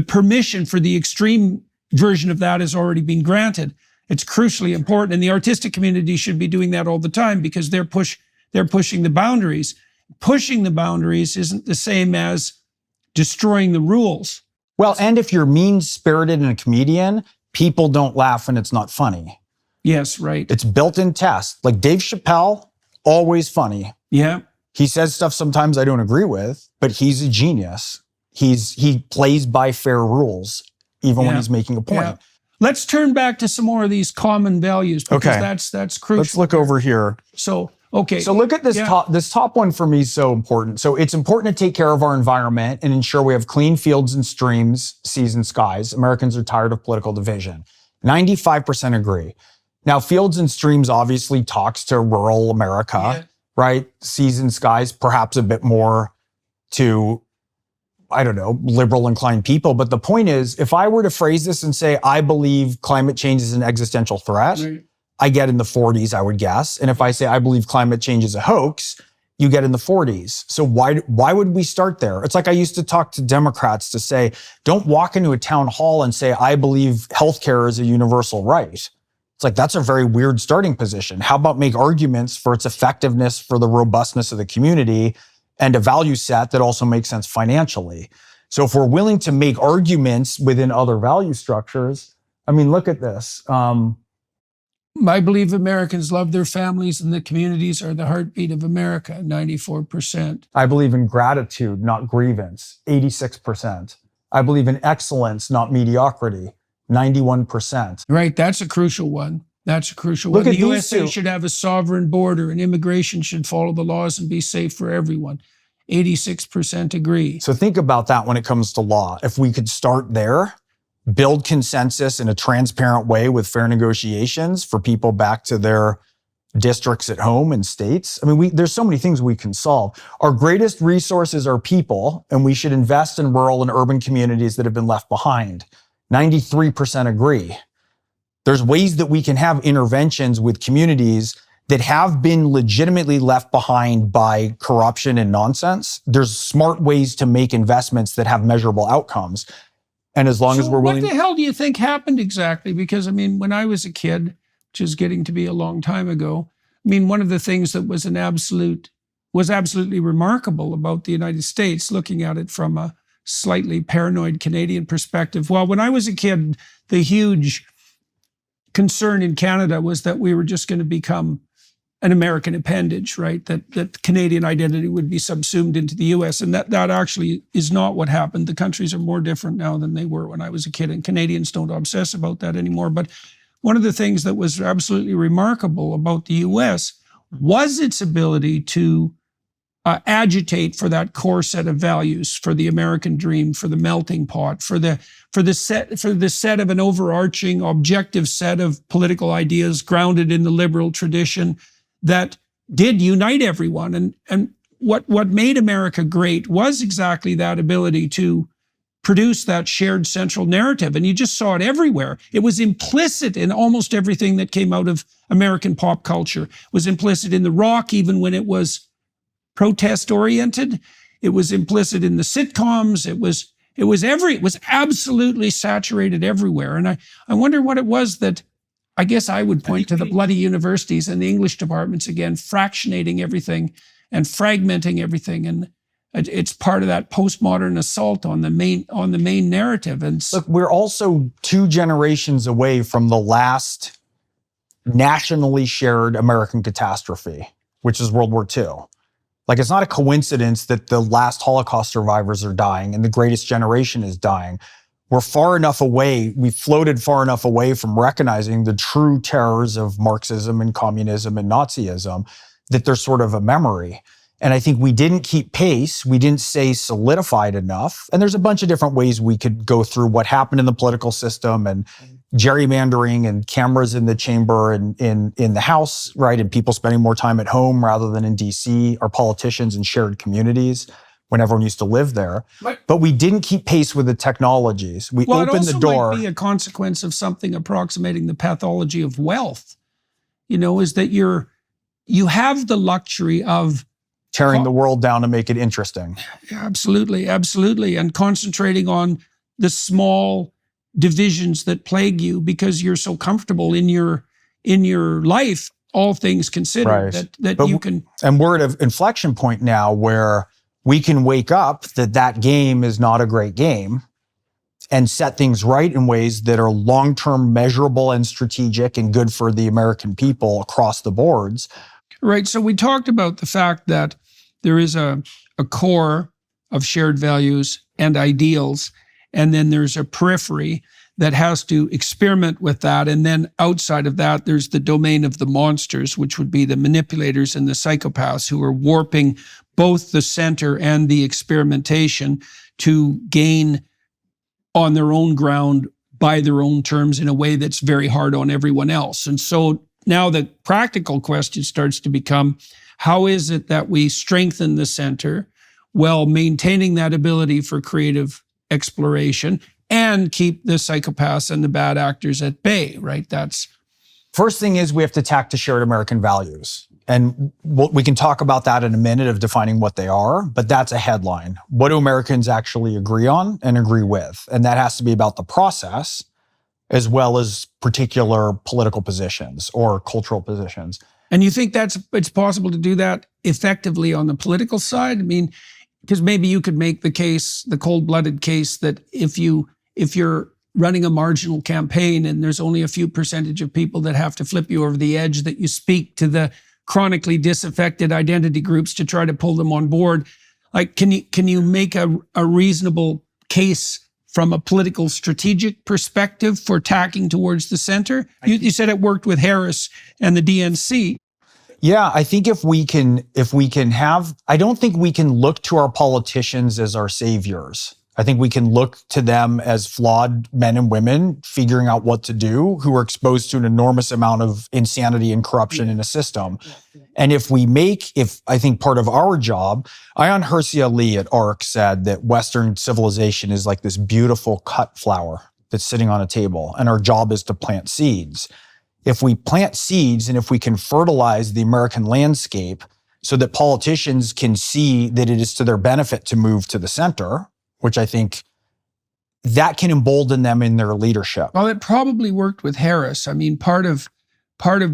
permission for the extreme version of that has already been granted. It's crucially important, and the artistic community should be doing that all the time because they're pushing the boundaries. Pushing the boundaries isn't the same as destroying the rules. Well, and if you're mean-spirited and a comedian, people don't laugh and it's not funny. Yes, right. It's built-in test. Like Dave Chappelle, always funny. Yeah. He says stuff sometimes I don't agree with, but he's a genius. He plays by fair rules, even when he's making a point. Yeah. Let's turn back to some more of these common values because that's crucial. Let's look over here. So look at this top one for me is so important. So it's important to take care of our environment and ensure we have clean fields and streams, seas and skies. Americans are tired of political division. 95% agree. Now, fields and streams obviously talks to rural America, right? Seas and skies, perhaps a bit more to, I don't know, liberal inclined people. But the point is, if I were to phrase this and say, I believe climate change is an existential threat, I get in the 40s, I would guess. And if I say, I believe climate change is a hoax, you get in the 40s. So why would we start there? It's like I used to talk to Democrats to say, don't walk into a town hall and say, I believe healthcare is a universal right. It's like, that's a very weird starting position. How about make arguments for its effectiveness, for the robustness of the community, and a value set that also makes sense financially? So if we're willing to make arguments within other value structures, I mean, look at this. I believe Americans love their families and the communities are the heartbeat of America, 94%. I believe in gratitude, not grievance, 86%. I believe in excellence, not mediocrity, 91%. Right, that's a crucial one. Look at the USA should have a sovereign border and immigration should follow the laws and be safe for everyone. 86% agree. So think about that when it comes to law. If we could start there, build consensus in a transparent way with fair negotiations for people back to their districts at home and states. I mean, there's so many things we can solve. Our greatest resources are people, and we should invest in rural and urban communities that have been left behind. 93% agree. There's ways that we can have interventions with communities that have been legitimately left behind by corruption and nonsense. There's smart ways to make investments that have measurable outcomes. And as long as we're willing... What the hell do you think happened exactly? Because, I mean, when I was a kid, which is getting to be a long time ago, I mean, one of the things that was absolutely remarkable about the United States, looking at it from a slightly paranoid Canadian perspective. Well, when I was a kid, the huge concern in Canada was that we were just going to become an American appendage, right? That Canadian identity would be subsumed into the US. And that actually is not what happened. The countries are more different now than they were when I was a kid, and Canadians don't obsess about that anymore. But one of the things that was absolutely remarkable about the US was its ability to agitate for that core set of values, for the American dream, for the melting pot, for the set of an overarching objective set of political ideas grounded in the liberal tradition that did unite everyone. And what made America great was exactly that ability to produce that shared central narrative. And you just saw it everywhere. It was implicit in almost everything that came out of American pop culture. It was implicit in the rock, even when it was protest oriented. It was implicit in the sitcoms. It was absolutely saturated everywhere. And I wonder what it was that, I guess I would point to the bloody universities and the English departments again, fractionating everything and fragmenting everything. And it's part of that postmodern assault on the main narrative. And look, we're also 2 generations away from the last nationally shared American catastrophe, which is World War II. Like, it's not a coincidence that the last Holocaust survivors are dying and the greatest generation is dying. We're far enough away, we floated far enough away from recognizing the true terrors of Marxism and communism and Nazism that they're sort of a memory. And I think we didn't keep pace. We didn't stay solidified enough. And there's a bunch of different ways we could go through what happened in the political system and gerrymandering and cameras in the chamber and in the House, right? And people spending more time at home rather than in DC, our politicians in shared communities when everyone used to live there. But we didn't keep pace with the technologies. We opened the door. It might be a consequence of something approximating the pathology of wealth, is that you have the luxury of tearing the world down to make it interesting. Absolutely, absolutely. And concentrating on the small divisions that plague you because you're so comfortable in your life, all things considered, right. that you can. And we're at an inflection point now where we can wake up that game is not a great game and set things right in ways that are long-term measurable and strategic and good for the American people across the boards. Right. So we talked about the fact that there is a core of shared values and ideals, and then there's a periphery that has to experiment with that. And then outside of that, there's the domain of the monsters, which would be the manipulators and the psychopaths who are warping both the center and the experimentation to gain on their own ground by their own terms in a way that's very hard on everyone else. And so now the practical question starts to become, how is it that we strengthen the center while maintaining that ability for creative exploration and keep the psychopaths and the bad actors at bay, right? First thing is we have to tack to shared American values. And we can talk about that in a minute of defining what they are, but that's a headline. What do Americans actually agree on and agree with? And that has to be about the process as well as particular political positions or cultural positions. And you think it's possible to do that effectively on the political side? I mean, because maybe you could make the case, the cold-blooded case, that if you're running a marginal campaign and there's only a few percentage of people that have to flip you over the edge, that you speak to the chronically disaffected identity groups to try to pull them on board. Like, can you make a reasonable case from a political strategic perspective for tacking towards the center? You said it worked with Harris and the DNC. Yeah, I think if we can have, I don't think we can look to our politicians as our saviors. I think we can look to them as flawed men and women figuring out what to do who are exposed to an enormous amount of insanity and corruption in a system. And if I think part of our job, Ayaan Hirsi Ali at ARC said that Western civilization is like this beautiful cut flower that's sitting on a table, and our job is to plant seeds. If we plant seeds and if we can fertilize the American landscape so that politicians can see that it is to their benefit to move to the center, which I think that can embolden them in their leadership. Well, it probably worked with Harris. I mean, part of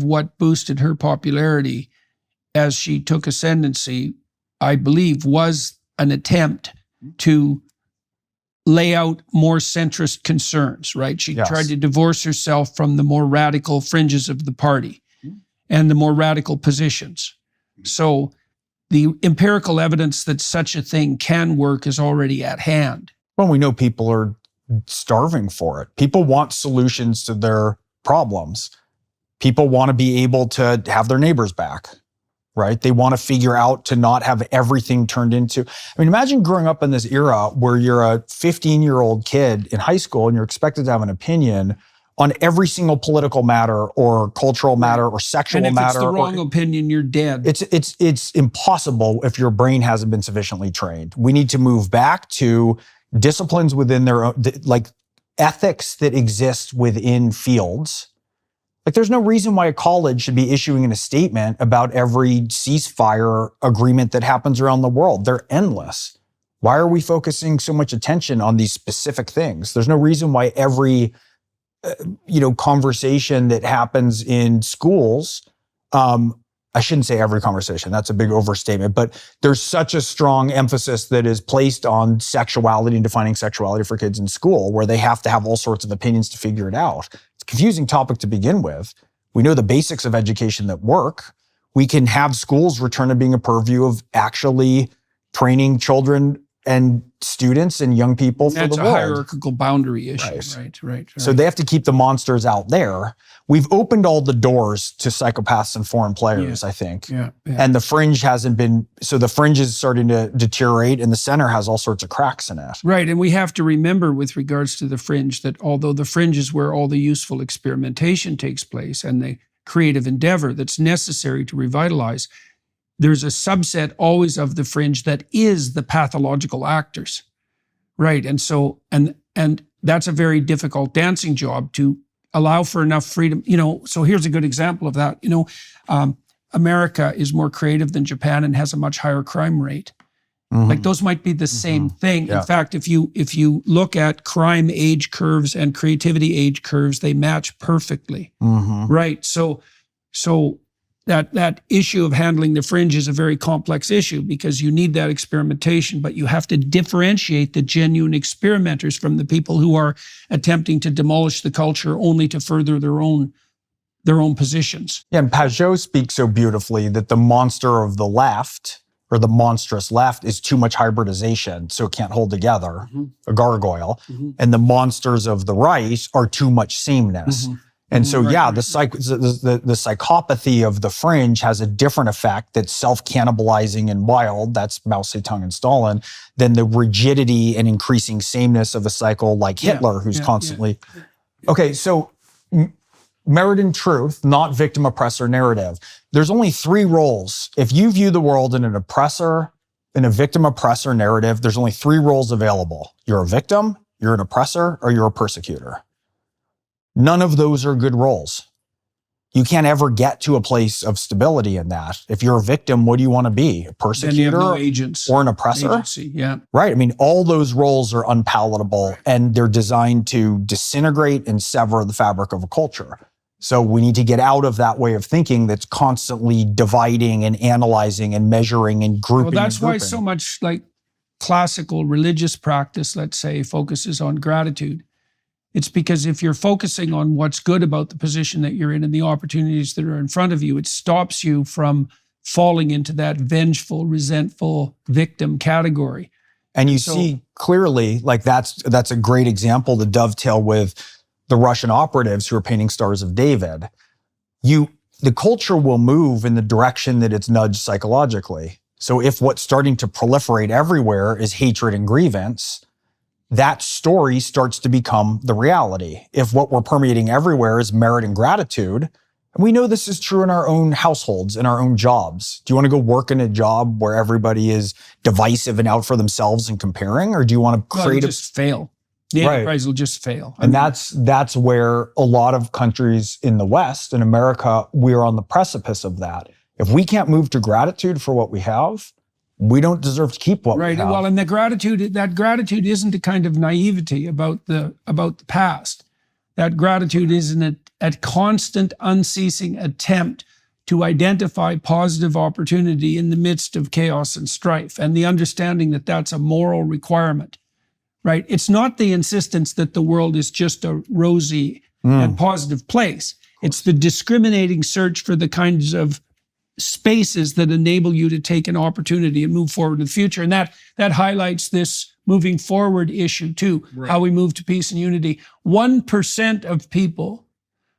what boosted her popularity as she took ascendancy, I believe, was an attempt to lay out more centrist concerns, right? She tried to divorce herself from the more radical fringes of the party. and the more radical positions. So the empirical evidence that such a thing can work is already at hand. Well, we know people are starving for it. People want solutions to their problems. People want to be able to have their neighbors back, right? They want to figure out to not have everything turned into, I mean, imagine growing up in this era where you're a 15-year-old kid in high school and you're expected to have an opinion on every single political matter or cultural matter or sexual matter. And if it's the wrong opinion, you're dead. It's impossible if your brain hasn't been sufficiently trained. We need to move back to disciplines within their own, like ethics that exist within fields. Like there's no reason why a college should be issuing a statement about every ceasefire agreement that happens around the world. They're endless. Why are we focusing so much attention on these specific things? There's no reason why every conversation that happens in schools, I shouldn't say every conversation, that's a big overstatement, but there's such a strong emphasis that is placed on sexuality and defining sexuality for kids in school, where they have to have all sorts of opinions to figure it out. It's a confusing topic to begin with. We know the basics of education that work. We can have schools return to being a purview of actually training children and students and young people for the world. That's a hierarchical boundary issue, right. So they have to keep the monsters out there. We've opened all the doors to psychopaths and foreign players, I think. Yeah. And the fringe hasn't been, so the fringe is starting to deteriorate and the center has all sorts of cracks in it. Right, and we have to remember with regards to the fringe that although the fringe is where all the useful experimentation takes place and the creative endeavor that's necessary to revitalize, there's a subset always of the fringe that is the pathological actors, right? And so, and that's a very difficult dancing job to allow for enough freedom. So here's a good example of that. America is more creative than Japan and has a much higher crime rate. Mm-hmm. Like those might be the same thing. Yeah. In fact, if you look at crime age curves and creativity age curves, they match perfectly, right? So that issue of handling the fringe is a very complex issue because you need that experimentation, but you have to differentiate the genuine experimenters from the people who are attempting to demolish the culture only to further their own positions. Yeah, and Pajot speaks so beautifully that the monster of the left, or the monstrous left, is too much hybridization, so it can't hold together, a gargoyle. And the monsters of the right are too much sameness. And so, the psychopathy of the fringe has a different effect that's self-cannibalizing and wild, that's Mao Zedong and Stalin, than the rigidity and increasing sameness of a cycle like Hitler, who's constantly... Okay, so merit and truth, not victim-oppressor narrative. There's only three roles. If you view the world in a victim-oppressor narrative, there's only three roles available. You're a victim, you're an oppressor, or you're a persecutor. None of those are good roles. You can't ever get to a place of stability in that. If you're a victim, what do you want to be? A persecutor or an oppressor? Agency, yeah. Right. I mean, all those roles are unpalatable and they're designed to disintegrate and sever the fabric of a culture. So we need to get out of that way of thinking that's constantly dividing and analyzing and measuring and grouping. Well, that's why so much like classical religious practice, let's say, focuses on gratitude. It's because if you're focusing on what's good about the position that you're in and the opportunities that are in front of you, it stops you from falling into that vengeful, resentful victim category. And you see clearly, like that's a great example to dovetail with the Russian operatives who are painting Stars of David. The culture will move in the direction that it's nudged psychologically. So if what's starting to proliferate everywhere is hatred and grievance, that story starts to become the reality. If what we're permeating everywhere is merit and gratitude, and we know this is true in our own households, in our own jobs. Do you want to go work in a job where everybody is divisive and out for themselves and comparing? Or do you want to create just fail? The enterprise will just fail. And that's where a lot of countries in the West, in America, we're on the precipice of that. If we can't move to gratitude for what we have, we don't deserve to keep what we have. Well, and that gratitude isn't a kind of naivety about the past. That gratitude is a constant, unceasing attempt to identify positive opportunity in the midst of chaos and strife, and the understanding that that's a moral requirement, right? It's not the insistence that the world is just a rosy and positive place. It's the discriminating search for the kinds of spaces that enable you to take an opportunity and move forward in the future. And that highlights this moving forward issue too, how we move to peace and unity. 1% of people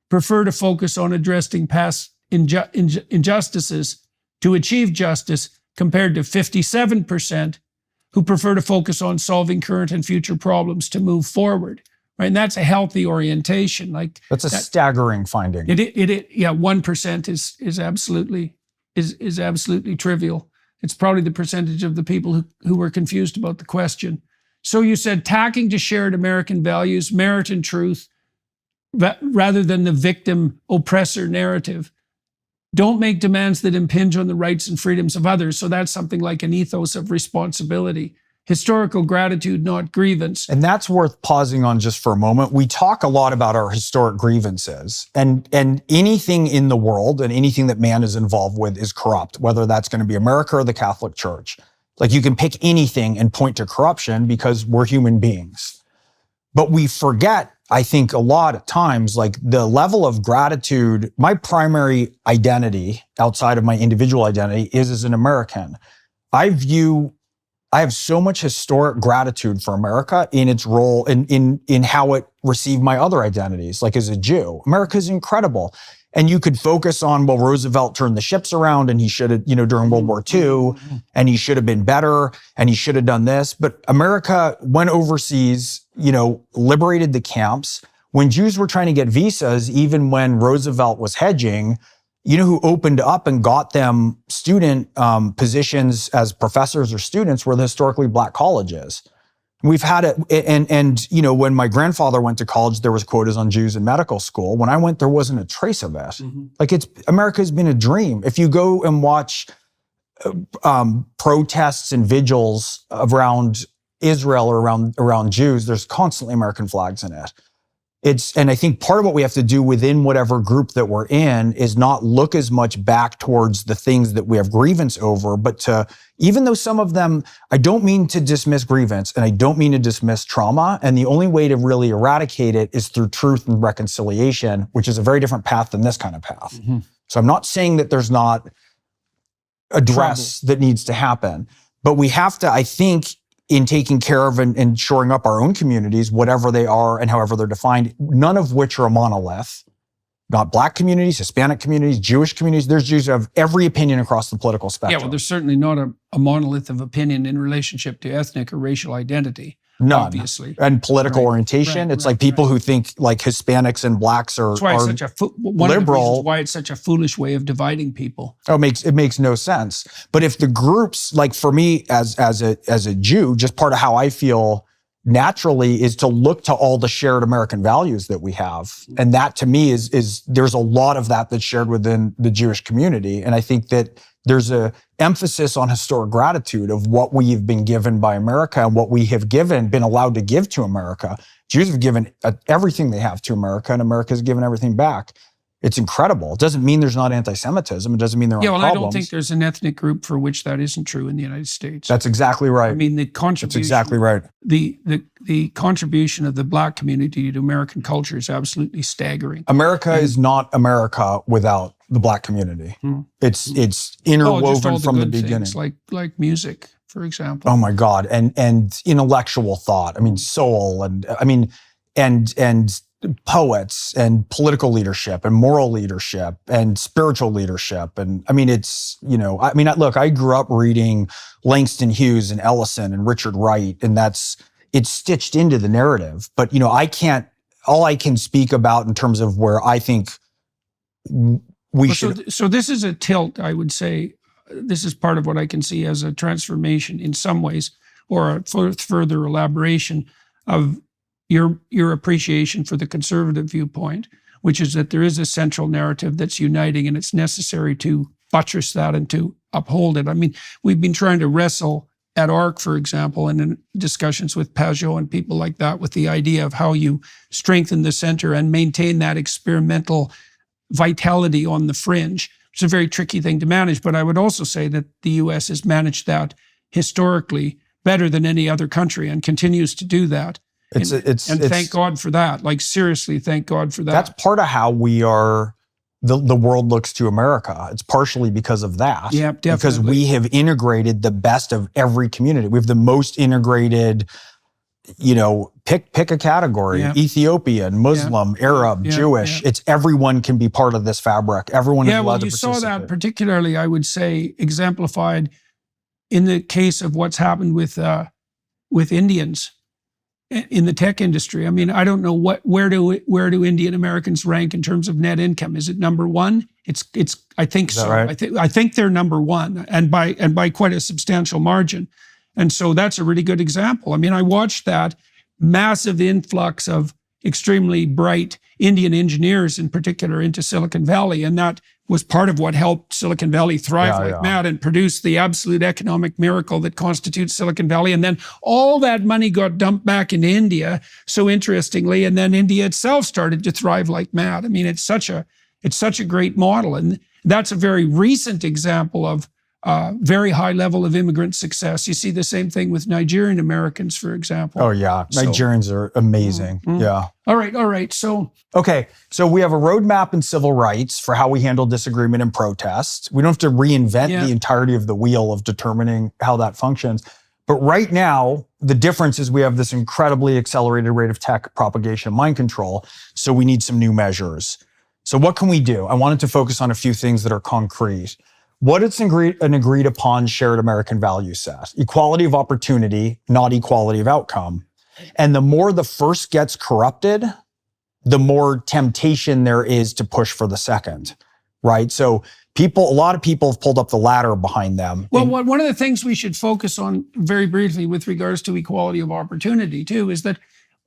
prefer to focus on addressing past injustices to achieve justice, compared to 57% who prefer to focus on solving current and future problems to move forward. Right, and that's a healthy orientation. Like that's a staggering finding. 1% is absolutely trivial. It's probably the percentage of the people who were confused about the question. So you said tacking to shared American values, merit and truth, rather than the victim oppressor narrative. Don't make demands that impinge on the rights and freedoms of others. So that's something like an ethos of responsibility. Historical gratitude, not grievance. And that's worth pausing on just for a moment. We talk a lot about our historic grievances, and anything in the world and anything that man is involved with is corrupt, whether that's going to be America or the Catholic Church. Like, you can pick anything and point to corruption because we're human beings. But we forget, I think, a lot of times, like, the level of gratitude. My primary identity outside of my individual identity is as an American. I have so much historic gratitude for America in its role in how it received my other identities. Like, as a Jew, America is incredible. And you could focus on, well, Roosevelt turned the ships around and he should have, during World War II, and he should have been better and he should have done this. But America went overseas, liberated the camps. When Jews were trying to get visas, even when Roosevelt was hedging, who opened up and got them student positions as professors or students were the historically Black colleges. We've had it, and when my grandfather went to college, there was quotas on Jews in medical school. When I went, there wasn't a trace of it. Mm-hmm. Like, America's been a dream. If you go and watch protests and vigils around Israel or around Jews, there's constantly American flags in it. And I think part of what we have to do within whatever group that we're in is not look as much back towards the things that we have grievance over, but to, even though some of them, I don't mean to dismiss grievance and I don't mean to dismiss trauma. And the only way to really eradicate it is through truth and reconciliation, which is a very different path than this kind of path. Mm-hmm. So I'm not saying that there's not address that needs to happen, but we have to, I think, in taking care of and shoring up our own communities, whatever they are and however they're defined, none of which are a monolith. Not Black communities, Hispanic communities, Jewish communities. There's Jews who have every opinion across the political spectrum. Yeah, well, there's certainly not a monolith of opinion in relationship to ethnic or racial identity. None. Obviously. And political orientation. It's like people who think like Hispanics and Blacks are one liberal. Of the reasons why it's such a foolish way of dividing people. Oh, it makes no sense. But if the groups, like for me as a Jew, just part of how I feel naturally is to look to all the shared American values that we have. And that to me is there's a lot of that's shared within the Jewish community. And I think that there's a emphasis on historic gratitude of what we've been given by America and what we have been allowed to give to America. Jews have given everything they have to America, and America has given everything back. It's incredible. It doesn't mean there's not anti-Semitism. It doesn't mean there aren't problems. I don't think there's an ethnic group for which that isn't true in the United States. That's exactly right. I mean, the contribution. That's exactly right. The contribution of the Black community to American culture is absolutely staggering. America is not America without the Black community. It's interwoven from the beginning. Like music, for example. Oh my God, and intellectual thought. I mean, soul, and poets, and political leadership, and moral leadership, and spiritual leadership, and I mean, look, I grew up reading Langston Hughes and Ellison and Richard Wright, and it's stitched into the narrative. But all I can speak about in terms of where I think we should. So this is a tilt, I would say. This is part of what I can see as a transformation in some ways, or a further elaboration of your appreciation for the conservative viewpoint, which is that there is a central narrative that's uniting, and it's necessary to buttress that and to uphold it. I mean, we've been trying to wrestle at ARC, for example, and in discussions with Pajot and people like that, with the idea of how you strengthen the center and maintain that experimental vitality on the fringe. It's a very tricky thing to manage, but I would also say that the US has managed that historically better than any other country and continues to do that. And thank God for that. Like, seriously, thank God for that. That's part of how we are the world looks to America. It's partially because of that. Yeah, definitely. Because we have integrated the best of every community. We have the most integrated, pick a category, Ethiopian, Muslim, Arab, Jewish. It's everyone can be part of this fabric. Everyone is allowed to participate. You saw that particularly, I would say, exemplified in the case of what's happened with Indians in the tech industry. I mean, I don't know where do Indian Americans rank in terms of net income? Is it number one? It's I think so. Right? I think they're number one, and by quite a substantial margin. And so that's a really good example. I mean, I watched that massive influx of extremely bright Indian engineers, in particular, into Silicon Valley, and that was part of what helped Silicon Valley thrive like mad and produce the absolute economic miracle that constitutes Silicon Valley. And then all that money got dumped back into India, so interestingly, and then India itself started to thrive like mad. I mean, it's such a great model. And that's a very recent example of very high level of immigrant success. You see the same thing with Nigerian Americans, for example. Oh yeah, Nigerians are amazing. Yeah. All right. So we have a roadmap in civil rights for how we handle disagreement and protest. We don't have to reinvent the entirety of the wheel of determining how that functions. But right now, the difference is we have this incredibly accelerated rate of tech propagation and mind control. So we need some new measures. So what can we do? I wanted to focus on a few things that are concrete. What is an agreed upon shared American value set? Equality of opportunity, not equality of outcome. And the more the first gets corrupted, the more temptation there is to push for the second, right? So a lot of people have pulled up the ladder behind them. Well, one of the things we should focus on very briefly with regards to equality of opportunity too, is that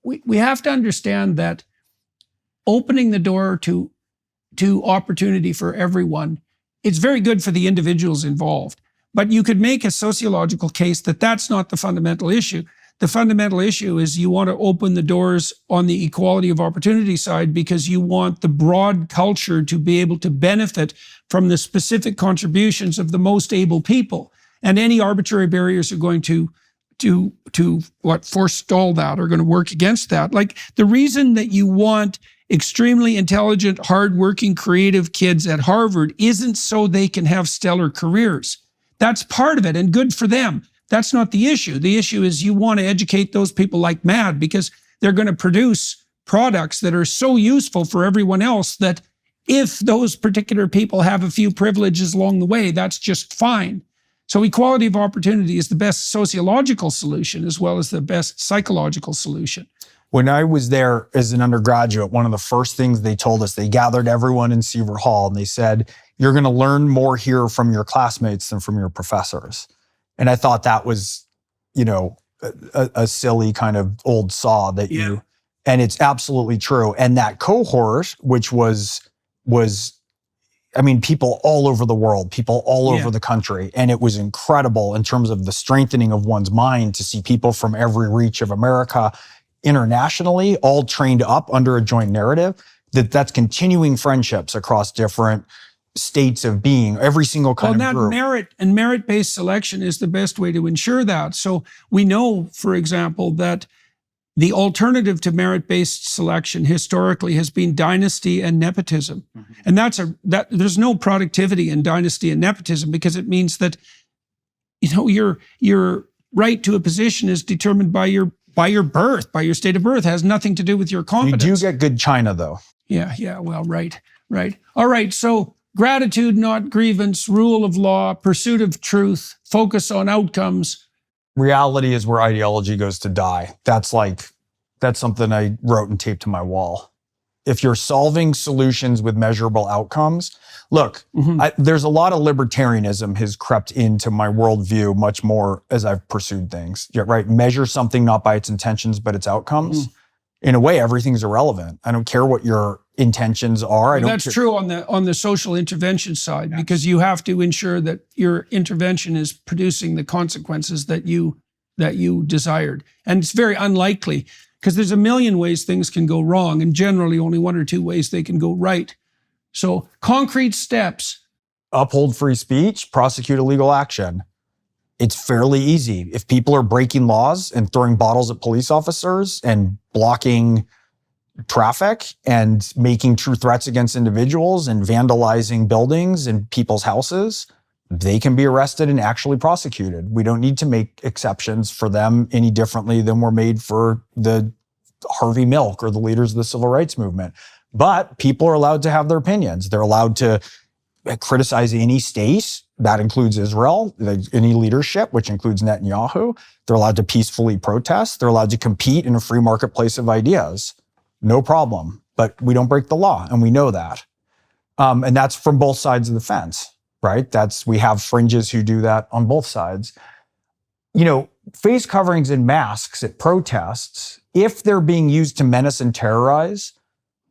we have to understand that opening the door to opportunity for everyone, it's very good for the individuals involved, but you could make a sociological case that that's not the fundamental issue. The fundamental issue is you want to open the doors on the equality of opportunity side because you want the broad culture to be able to benefit from the specific contributions of the most able people. And any arbitrary barriers are going to forestall that, are going to work against that. Like the reason that you want extremely intelligent, hardworking, creative kids at Harvard isn't so they can have stellar careers. That's part of it and good for them. That's not the issue. The issue is you want to educate those people like mad because they're going to produce products that are so useful for everyone else that if those particular people have a few privileges along the way, that's just fine. So equality of opportunity is the best sociological solution as well as the best psychological solution. When I was there as an undergraduate, one of the first things they told us, they gathered everyone in Seaver Hall and they said, you're going to learn more here from your classmates than from your professors. And I thought that was, a silly kind of old saw that and it's absolutely true. And that cohort, which was, people all over the world, people all over the country. And it was incredible in terms of the strengthening of one's mind to see people from every reach of America internationally, all trained up under a joint narrative, that's continuing friendships across different states of being, every single kind of group. Merit-based selection is the best way to ensure that. So we know, for example, that the alternative to merit-based selection historically has been dynasty and nepotism. Mm-hmm. And there's no productivity in dynasty and nepotism because it means that, your right to a position is determined by your birth, by your state of birth. It has nothing to do with your competence. You do get good China, though. Yeah. Well, right. All right. So gratitude, not grievance, rule of law, pursuit of truth, focus on outcomes. Reality is where ideology goes to die. That's something I wrote and taped to my wall. If you're solving solutions with measurable outcomes, look, there's a lot of libertarianism has crept into my worldview much more as I've pursued things. Yeah, right? Measure something not by its intentions, but its outcomes. In a way, everything's irrelevant. I don't care what your intentions are. That's true on the social intervention side, because you have to ensure that your intervention is producing the consequences that you desired. And it's very unlikely because there's a million ways things can go wrong and generally only one or two ways they can go right. So concrete steps. Uphold free speech, prosecute illegal action. It's fairly easy. If people are breaking laws and throwing bottles at police officers and blocking traffic and making true threats against individuals and vandalizing buildings and people's houses, they can be arrested and actually prosecuted. We don't need to make exceptions for them any differently than were made for the Harvey Milk or the leaders of the civil rights movement. But people are allowed to have their opinions. They're allowed to criticize any state. That includes Israel, any leadership, which includes Netanyahu. They're allowed to peacefully protest. They're allowed to compete in a free marketplace of ideas. No problem. But we don't break the law, and we know that. And that's from both sides of the fence, right? We have fringes who do that on both sides. Face coverings and masks at protests, if they're being used to menace and terrorize,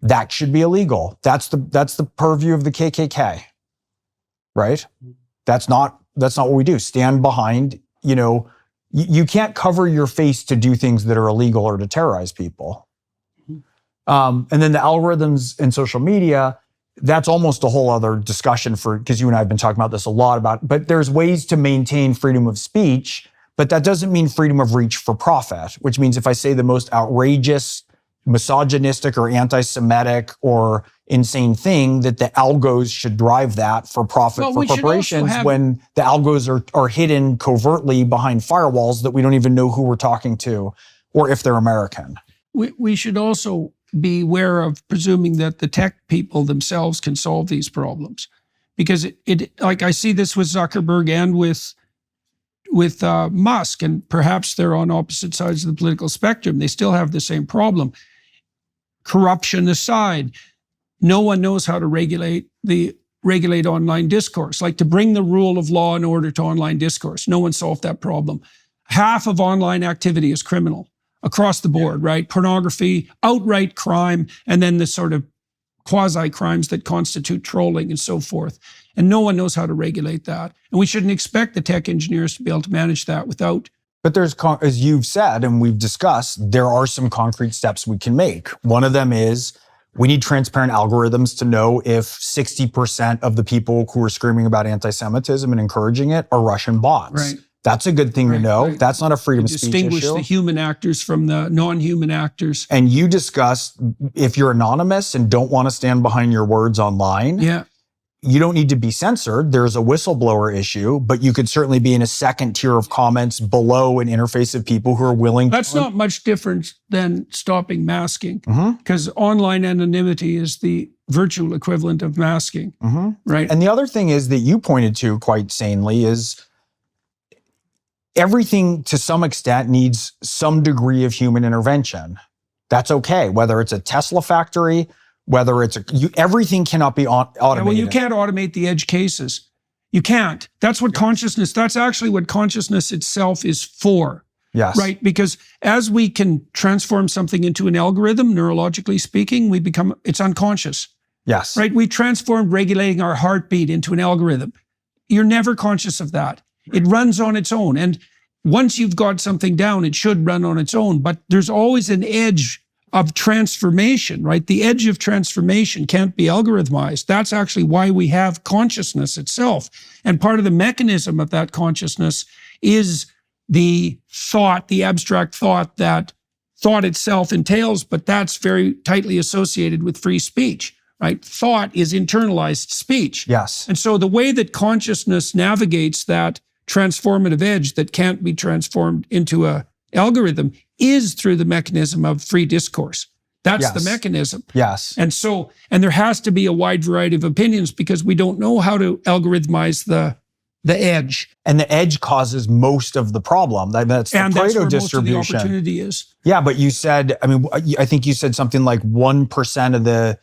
that should be illegal. That's the purview of the KKK, right? That's not what we do. Stand behind, you can't cover your face to do things that are illegal or to terrorize people. And then the algorithms in social media, that's almost a whole other discussion because you and I have been talking about this a lot but there's ways to maintain freedom of speech, but that doesn't mean freedom of reach for profit, which means if I say the most outrageous, misogynistic or anti-Semitic or insane thing, that the algos should drive that for profit for corporations when the algos are hidden covertly behind firewalls that we don't even know who we're talking to or if they're American. We should also be aware of presuming that the tech people themselves can solve these problems. Because like I see this with Zuckerberg and with Musk, and perhaps they're on opposite sides of the political spectrum. They still have the same problem. Corruption aside, no one knows how to regulate online discourse, like to bring the rule of law and order to online discourse. No one solved that problem. Half of online activity is criminal across the board, right? Pornography, outright crime, and then the sort of quasi-crimes that constitute trolling and so forth. And no one knows how to regulate that. And we shouldn't expect the tech engineers to be able to manage that without. But there's, as you've said, and we've discussed, there are some concrete steps we can make. One of them is we need transparent algorithms to know if 60% of the people who are screaming about anti-Semitism and encouraging it are Russian bots. Right. That's a good thing to know. Right. That's not a freedom of speech issue. Distinguish the human actors from the non-human actors. And you discussed if you're anonymous and don't want to stand behind your words online, you don't need to be censored. There's a whistleblower issue, but you could certainly be in a second tier of comments below an interface of people who are willing. That's not much different than stopping masking, because online anonymity is the virtual equivalent of masking, right? And the other thing is that you pointed to quite sanely is everything to some extent needs some degree of human intervention. That's okay, whether it's a Tesla factory, whether it's everything cannot be automated. Well, you can't automate the edge cases. You can't. That's actually what consciousness itself is for. Yes. Right? Because as we can transform something into an algorithm, neurologically speaking, it's unconscious. Yes. Right? We transformed regulating our heartbeat into an algorithm. You're never conscious of that. It runs on its own. And once you've got something down, it should run on its own. But there's always an edge of transformation, right? The edge of transformation can't be algorithmized. That's actually why we have consciousness itself. And part of the mechanism of that consciousness is the thought, the abstract thought that thought itself entails, but that's very tightly associated with free speech, right? Thought is internalized speech. Yes. And so the way that consciousness navigates that transformative edge that can't be transformed into a algorithm is through the mechanism of free discourse. That's the mechanism. Yes. And there has to be a wide variety of opinions because we don't know how to algorithmize the edge. And the edge causes most of the problem. That's the Pareto distribution. Most of the opportunity is. Yeah, but you said, I think you said something like 1% of the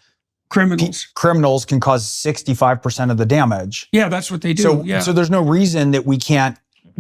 criminals can cause 65% of the damage. Yeah, that's what they do. So there's no reason that we can't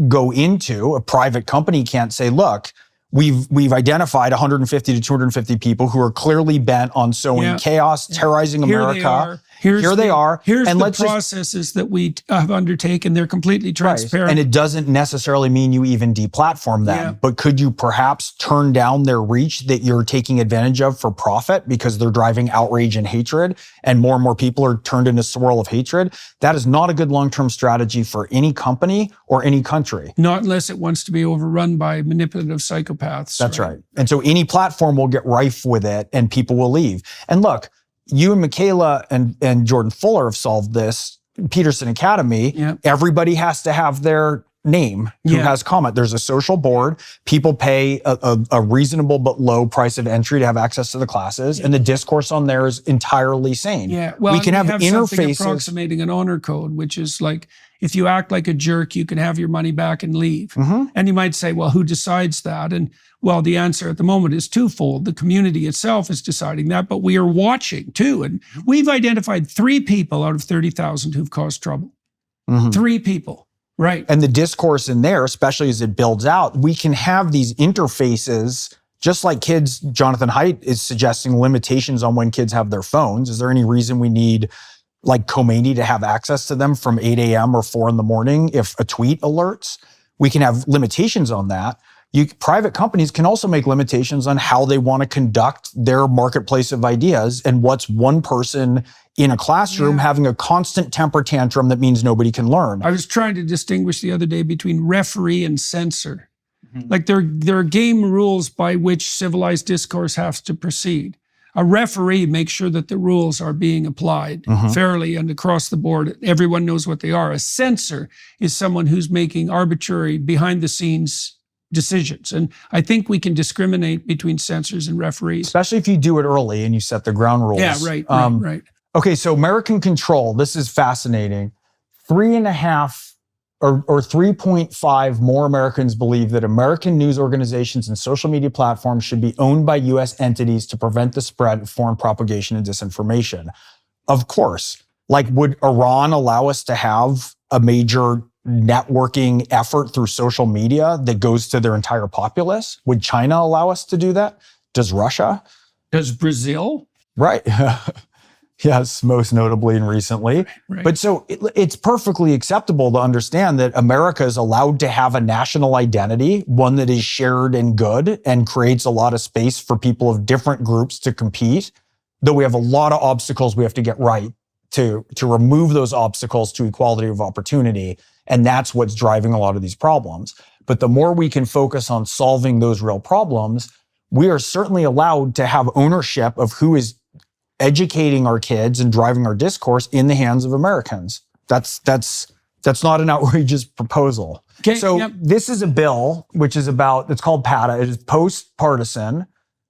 go into, a private company can't say, look, we've identified 150 to 250 people who are clearly bent on sowing chaos, terrorizing America. Here they are. Here's the processes that we have undertaken. They're completely transparent. Right. And it doesn't necessarily mean you even deplatform them. Yeah. But could you perhaps turn down their reach that you're taking advantage of for profit because they're driving outrage and hatred and more people are turned into a swirl of hatred? That is not a good long-term strategy for any company or any country. Not unless it wants to be overrun by manipulative psychopaths. That's right. And so any platform will get rife with it and people will leave. And look, you and Michaela and Jordan Fuller have solved this. Peterson Academy, everybody has to have their name who has comment. There's a social board. People pay a reasonable but low price of entry to have access to the classes, and the discourse on there is entirely sane. Yeah, well, we can have interfaces approximating an honor code, which is like, if you act like a jerk, you can have your money back and leave. Mm-hmm. And you might say, well, who decides that? And well, the answer at the moment is twofold. The community itself is deciding that, but we are watching too. And we've identified 3 people out of 30,000 wh've caused trouble. Mm-hmm. 3 people. Right. And the discourse in there, especially as it builds out, we can have these interfaces, just like kids. Jonathan Haidt is suggesting limitations on when kids have their phones. Is there any reason we need like Khomeini to have access to them from 8 a.m. or 4 in the morning if a tweet alerts? We can have limitations on that. Private companies can also make limitations on how they want to conduct their marketplace of ideas, and what's one person in a classroom having a constant temper tantrum that means nobody can learn. I was trying to distinguish the other day between referee and censor. Mm-hmm. Like there are game rules by which civilized discourse has to proceed. A referee makes sure that the rules are being applied fairly and across the board. Everyone knows what they are. A censor is someone who's making arbitrary, behind-the-scenes decisions. And I think we can discriminate between censors and referees. Especially if you do it early and you set the ground rules. Yeah, right. Okay, so American control, this is fascinating. 3.5 or 3.5 more Americans believe that American news organizations and social media platforms should be owned by US entities to prevent the spread of foreign propagation and disinformation. Of course, like, would Iran allow us to have a major networking effort through social media that goes to their entire populace? Would China allow us to do that? Does Russia? Does Brazil? Right. Yes, most notably and recently. Right. But so it's perfectly acceptable to understand that America is allowed to have a national identity, one that is shared and good and creates a lot of space for people of different groups to compete, though we have a lot of obstacles we have to get right to remove those obstacles to equality of opportunity. And that's what's driving a lot of these problems. But the more we can focus on solving those real problems, we are certainly allowed to have ownership of who is educating our kids and driving our discourse in the hands of Americans. That's not an outrageous proposal. Okay, so this is a bill which is it's called PATA. It is partisan.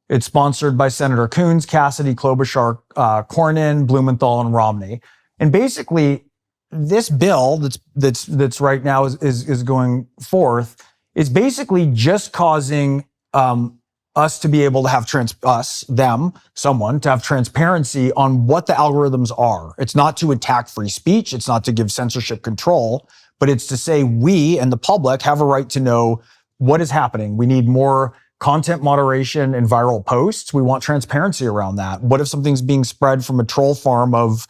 It's sponsored by Senator Coons, Cassidy, Klobuchar, Cornyn, Blumenthal, and Romney. And basically, this bill that's right now is going forth is basically just causing us to be able to have someone to have transparency on what the algorithms are. It's not to attack free speech. It's not to give censorship control, but it's to say we and the public have a right to know what is happening. We need more content moderation and viral posts. We want transparency around that. What if something's being spread from a troll farm of,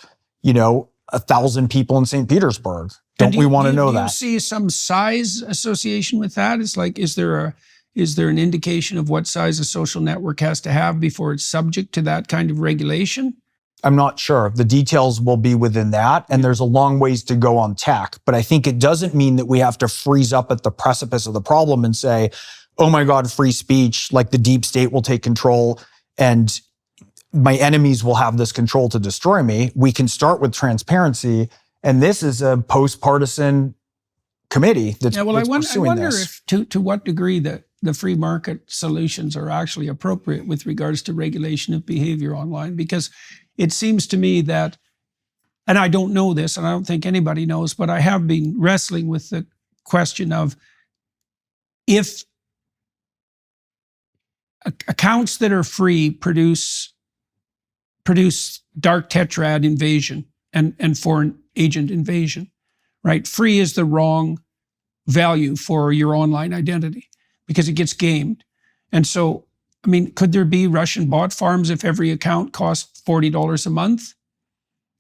1,000 people in St. Petersburg? Don't we want to know that? Do you see some size association with that? It's like, is there an indication of what size a social network has to have before it's subject to that kind of regulation? I'm not sure. The details will be within that, and there's a long ways to go on tech. But I think it doesn't mean that we have to freeze up at the precipice of the problem and say, oh my God, free speech, like the deep state will take control and my enemies will have this control to destroy me. We can start with transparency, and this is a post-partisan committee that's pursuing this. If to what degree the free market solutions are actually appropriate with regards to regulation of behavior online, because it seems to me that, and I don't know this, and I don't think anybody knows, but I have been wrestling with the question of if accounts that are free produce dark tetrad invasion and foreign agent invasion, right? Free is the wrong value for your online identity because it gets gamed. And so, could there be Russian bot farms if every account cost $40 a month?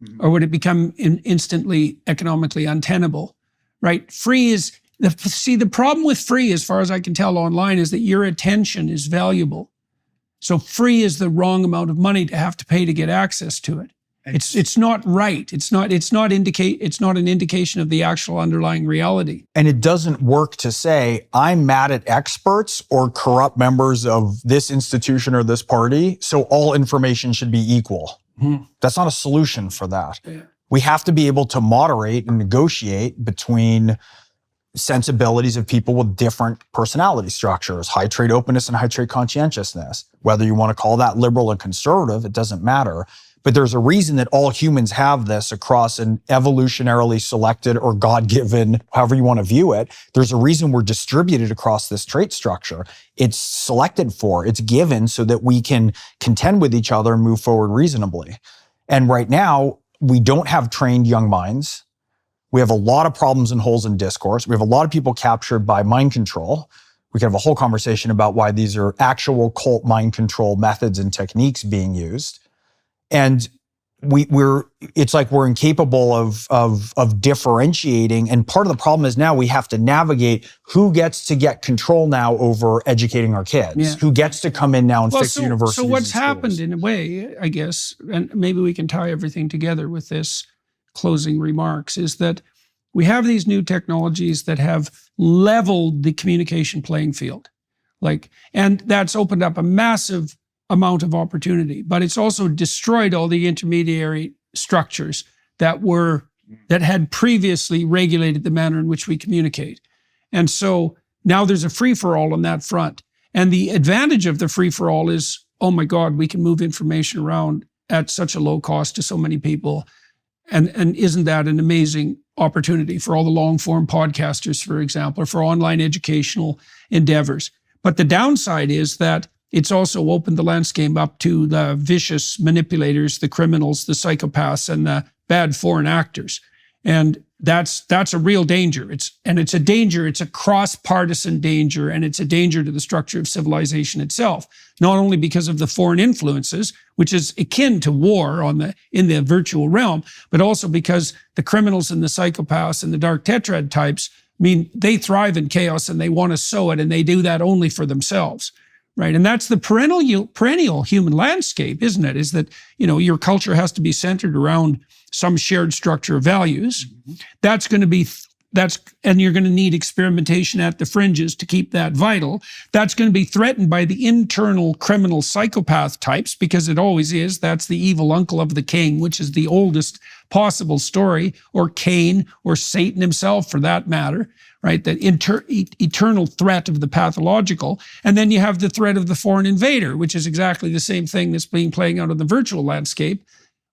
Mm-hmm. Or would it become instantly economically untenable, right? Free is, the problem with free, as far as I can tell online, is that your attention is valuable. So free is the wrong amount of money to have to pay to get access to it. It's not right. It's not an indication of the actual underlying reality. And it doesn't work to say, I'm mad at experts or corrupt members of this institution or this party, so all information should be equal. That's not a solution for that. Yeah. We have to be able to moderate and negotiate between sensibilities of people with different personality structures, high trait openness and high trait conscientiousness. Whether you want to call that liberal and conservative, it doesn't matter. But there's a reason that all humans have this across an evolutionarily selected or God-given, however you want to view it. There's a reason we're distributed across this trait structure. It's selected for, it's given so that we can contend with each other and move forward reasonably. And right now, we don't have trained young minds. We have a lot of problems and holes in discourse. We have a lot of people captured by mind control. We can have a whole conversation about why these are actual cult mind control methods and techniques being used. And it's like we're incapable of differentiating. And part of the problem is now we have to navigate who gets to get control now over educating our kids, who gets to come in now and fix universities. So what's happened in a way, I guess, and maybe we can tie everything together with this closing remarks, is that we have these new technologies that have leveled the communication playing field. And that's opened up a massive amount of opportunity, but it's also destroyed all the intermediary structures that had previously regulated the manner in which we communicate. And so now there's a free-for-all on that front. And the advantage of the free-for-all is, oh my God, we can move information around at such a low cost to so many people. And isn't that an amazing opportunity for all the long-form podcasters, for example, or for online educational endeavors? But the downside is that it's also opened the landscape up to the vicious manipulators, the criminals, the psychopaths, and the bad foreign actors. And that's a real danger. It's a danger. It's a cross-partisan danger, and it's a danger to the structure of civilization itself. Not only because of the foreign influences, which is akin to war in the virtual realm, but also because the criminals and the psychopaths and the dark tetrad types, they thrive in chaos and they want to sow it, and they do that only for themselves. Right. And that's the perennial human landscape, isn't it? Is that, your culture has to be centered around some shared structure of values. And you're going to need experimentation at the fringes to keep that vital. That's going to be threatened by the internal criminal psychopath types, because it always is. That's the evil uncle of the king, which is the oldest possible story, or Cain, or Satan himself for that matter. Right, the eternal threat of the pathological. And then you have the threat of the foreign invader, which is exactly the same thing that's playing out in the virtual landscape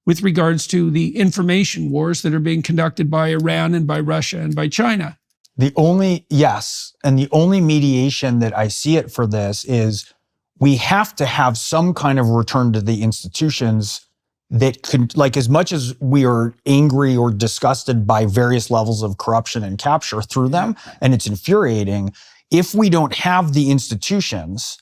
with regards to the information wars that are being conducted by Iran and by Russia and by China. The only mediation that I see it for this is we have to have some kind of return to the institutions that could, as much as we are angry or disgusted by various levels of corruption and capture through them, and it's infuriating, if we don't have the institutions,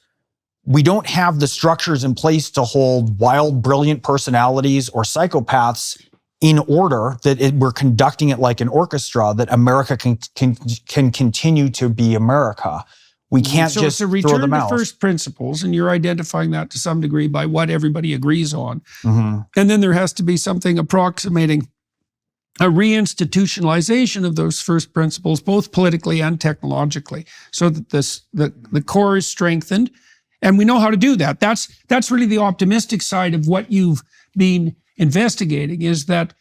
we don't have the structures in place to hold wild, brilliant personalities or psychopaths in order, that we're conducting it like an orchestra, that America can continue to be America. We can't just throw them out. So it's a return to first principles, and you're identifying that to some degree by what everybody agrees on. Mm-hmm. And then there has to be something approximating a reinstitutionalization of those first principles, both politically and technologically, so that the core is strengthened. And we know how to do that. That's really the optimistic side of what you've been investigating, is that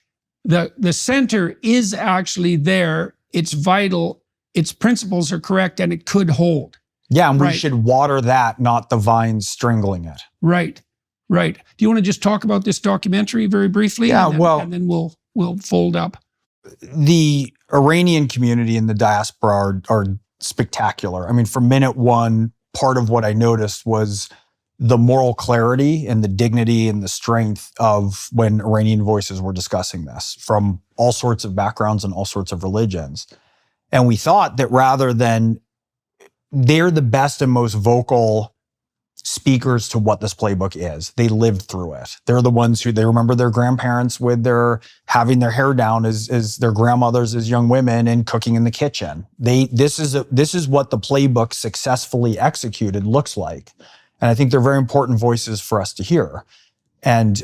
the center is actually there. It's vital. Its principles are correct, and it could hold. Yeah, and we should water that, not the vines strangling it. Right. Do you want to just talk about this documentary very briefly? Yeah, and then we'll fold up. The Iranian community in the diaspora are spectacular. From minute one, part of what I noticed was the moral clarity and the dignity and the strength of when Iranian voices were discussing this from all sorts of backgrounds and all sorts of religions. And we thought that rather than they're the best and most vocal speakers to what this playbook is, they lived through it. They're the ones they remember their grandparents with having their hair down as their grandmothers as young women and cooking in the kitchen. This is what the playbook successfully executed looks like. And I think they're very important voices for us to hear. And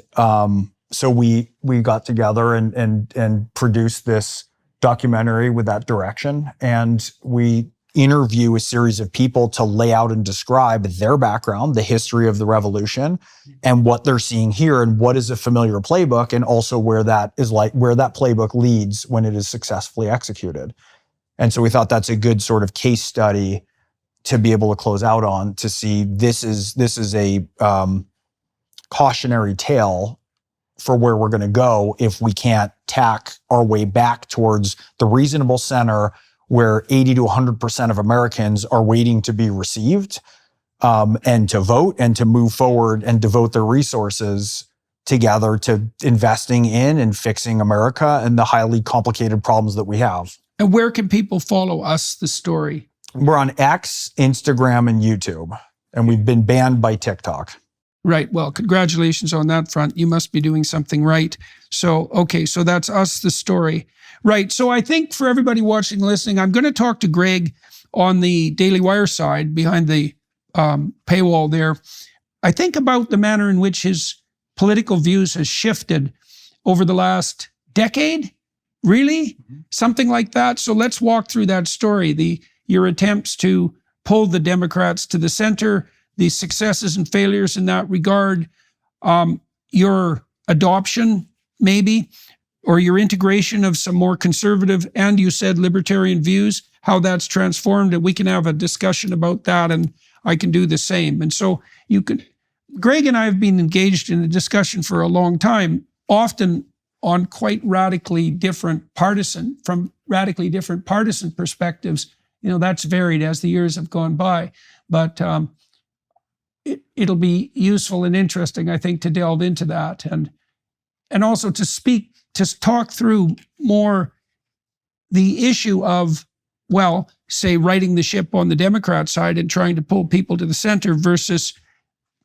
so we got together and produced this documentary with that direction. And we interview a series of people to lay out and describe their background, the history of the revolution, and what they're seeing here, and what is a familiar playbook, and also where that playbook leads when it is successfully executed. And so we thought that's a good sort of case study to be able to close out on, to see this is a cautionary tale for where we're going to go if we can't tack our way back towards the reasonable center, where 80 to 100% of Americans are waiting to be received, and to vote and to move forward and devote their resources together to investing in and fixing America and the highly complicated problems that we have. And where can people follow Us, the Story? We're on X, Instagram, and YouTube, and we've been banned by TikTok. Right. Well, congratulations on that front. You must be doing something right. So, okay, so that's Us, the Story. Right. So I think for everybody watching, listening, I'm going to talk to Gregg on the Daily Wire side behind the paywall there. I think about the manner in which his political views has shifted over the last decade. Really? Something like that. So let's walk through that story. Your attempts to pull the Democrats to the center, the successes and failures in that regard, your adoption, maybe, or your integration of some more conservative and, you said, libertarian views, how that's transformed, and we can have a discussion about that, and I can do the same. And so Gregg and I have been engaged in a discussion for a long time, often on quite radically different partisan perspectives. You know, that's varied as the years have gone by, but it'll be useful and interesting, I think, to delve into that, and also to talk through more the issue of, well, say, righting the ship on the Democrat side and trying to pull people to the center versus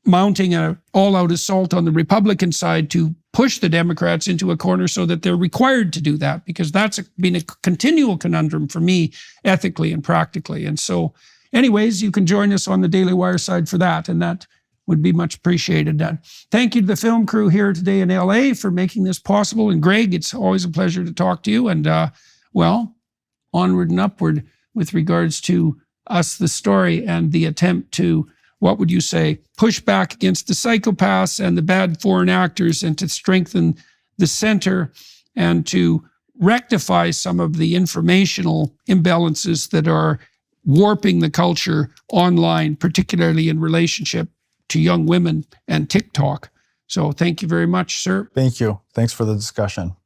mounting an all-out assault on the Republican side to push the Democrats into a corner so that they're required to do that, because that's been a continual conundrum for me, ethically and practically. And so, anyways, you can join us on the Daily Wire side for that, and that would be much appreciated. Thank you to the film crew here today in LA for making this possible. And Gregg, it's always a pleasure to talk to you. And well, onward and upward with regards to Us, the Story, and the attempt to, what would you say, push back against the psychopaths and the bad foreign actors, and to strengthen the center and to rectify some of the informational imbalances that are warping the culture online, particularly in relationship to young women and TikTok. So thank you very much, sir. Thank you. Thanks for the discussion.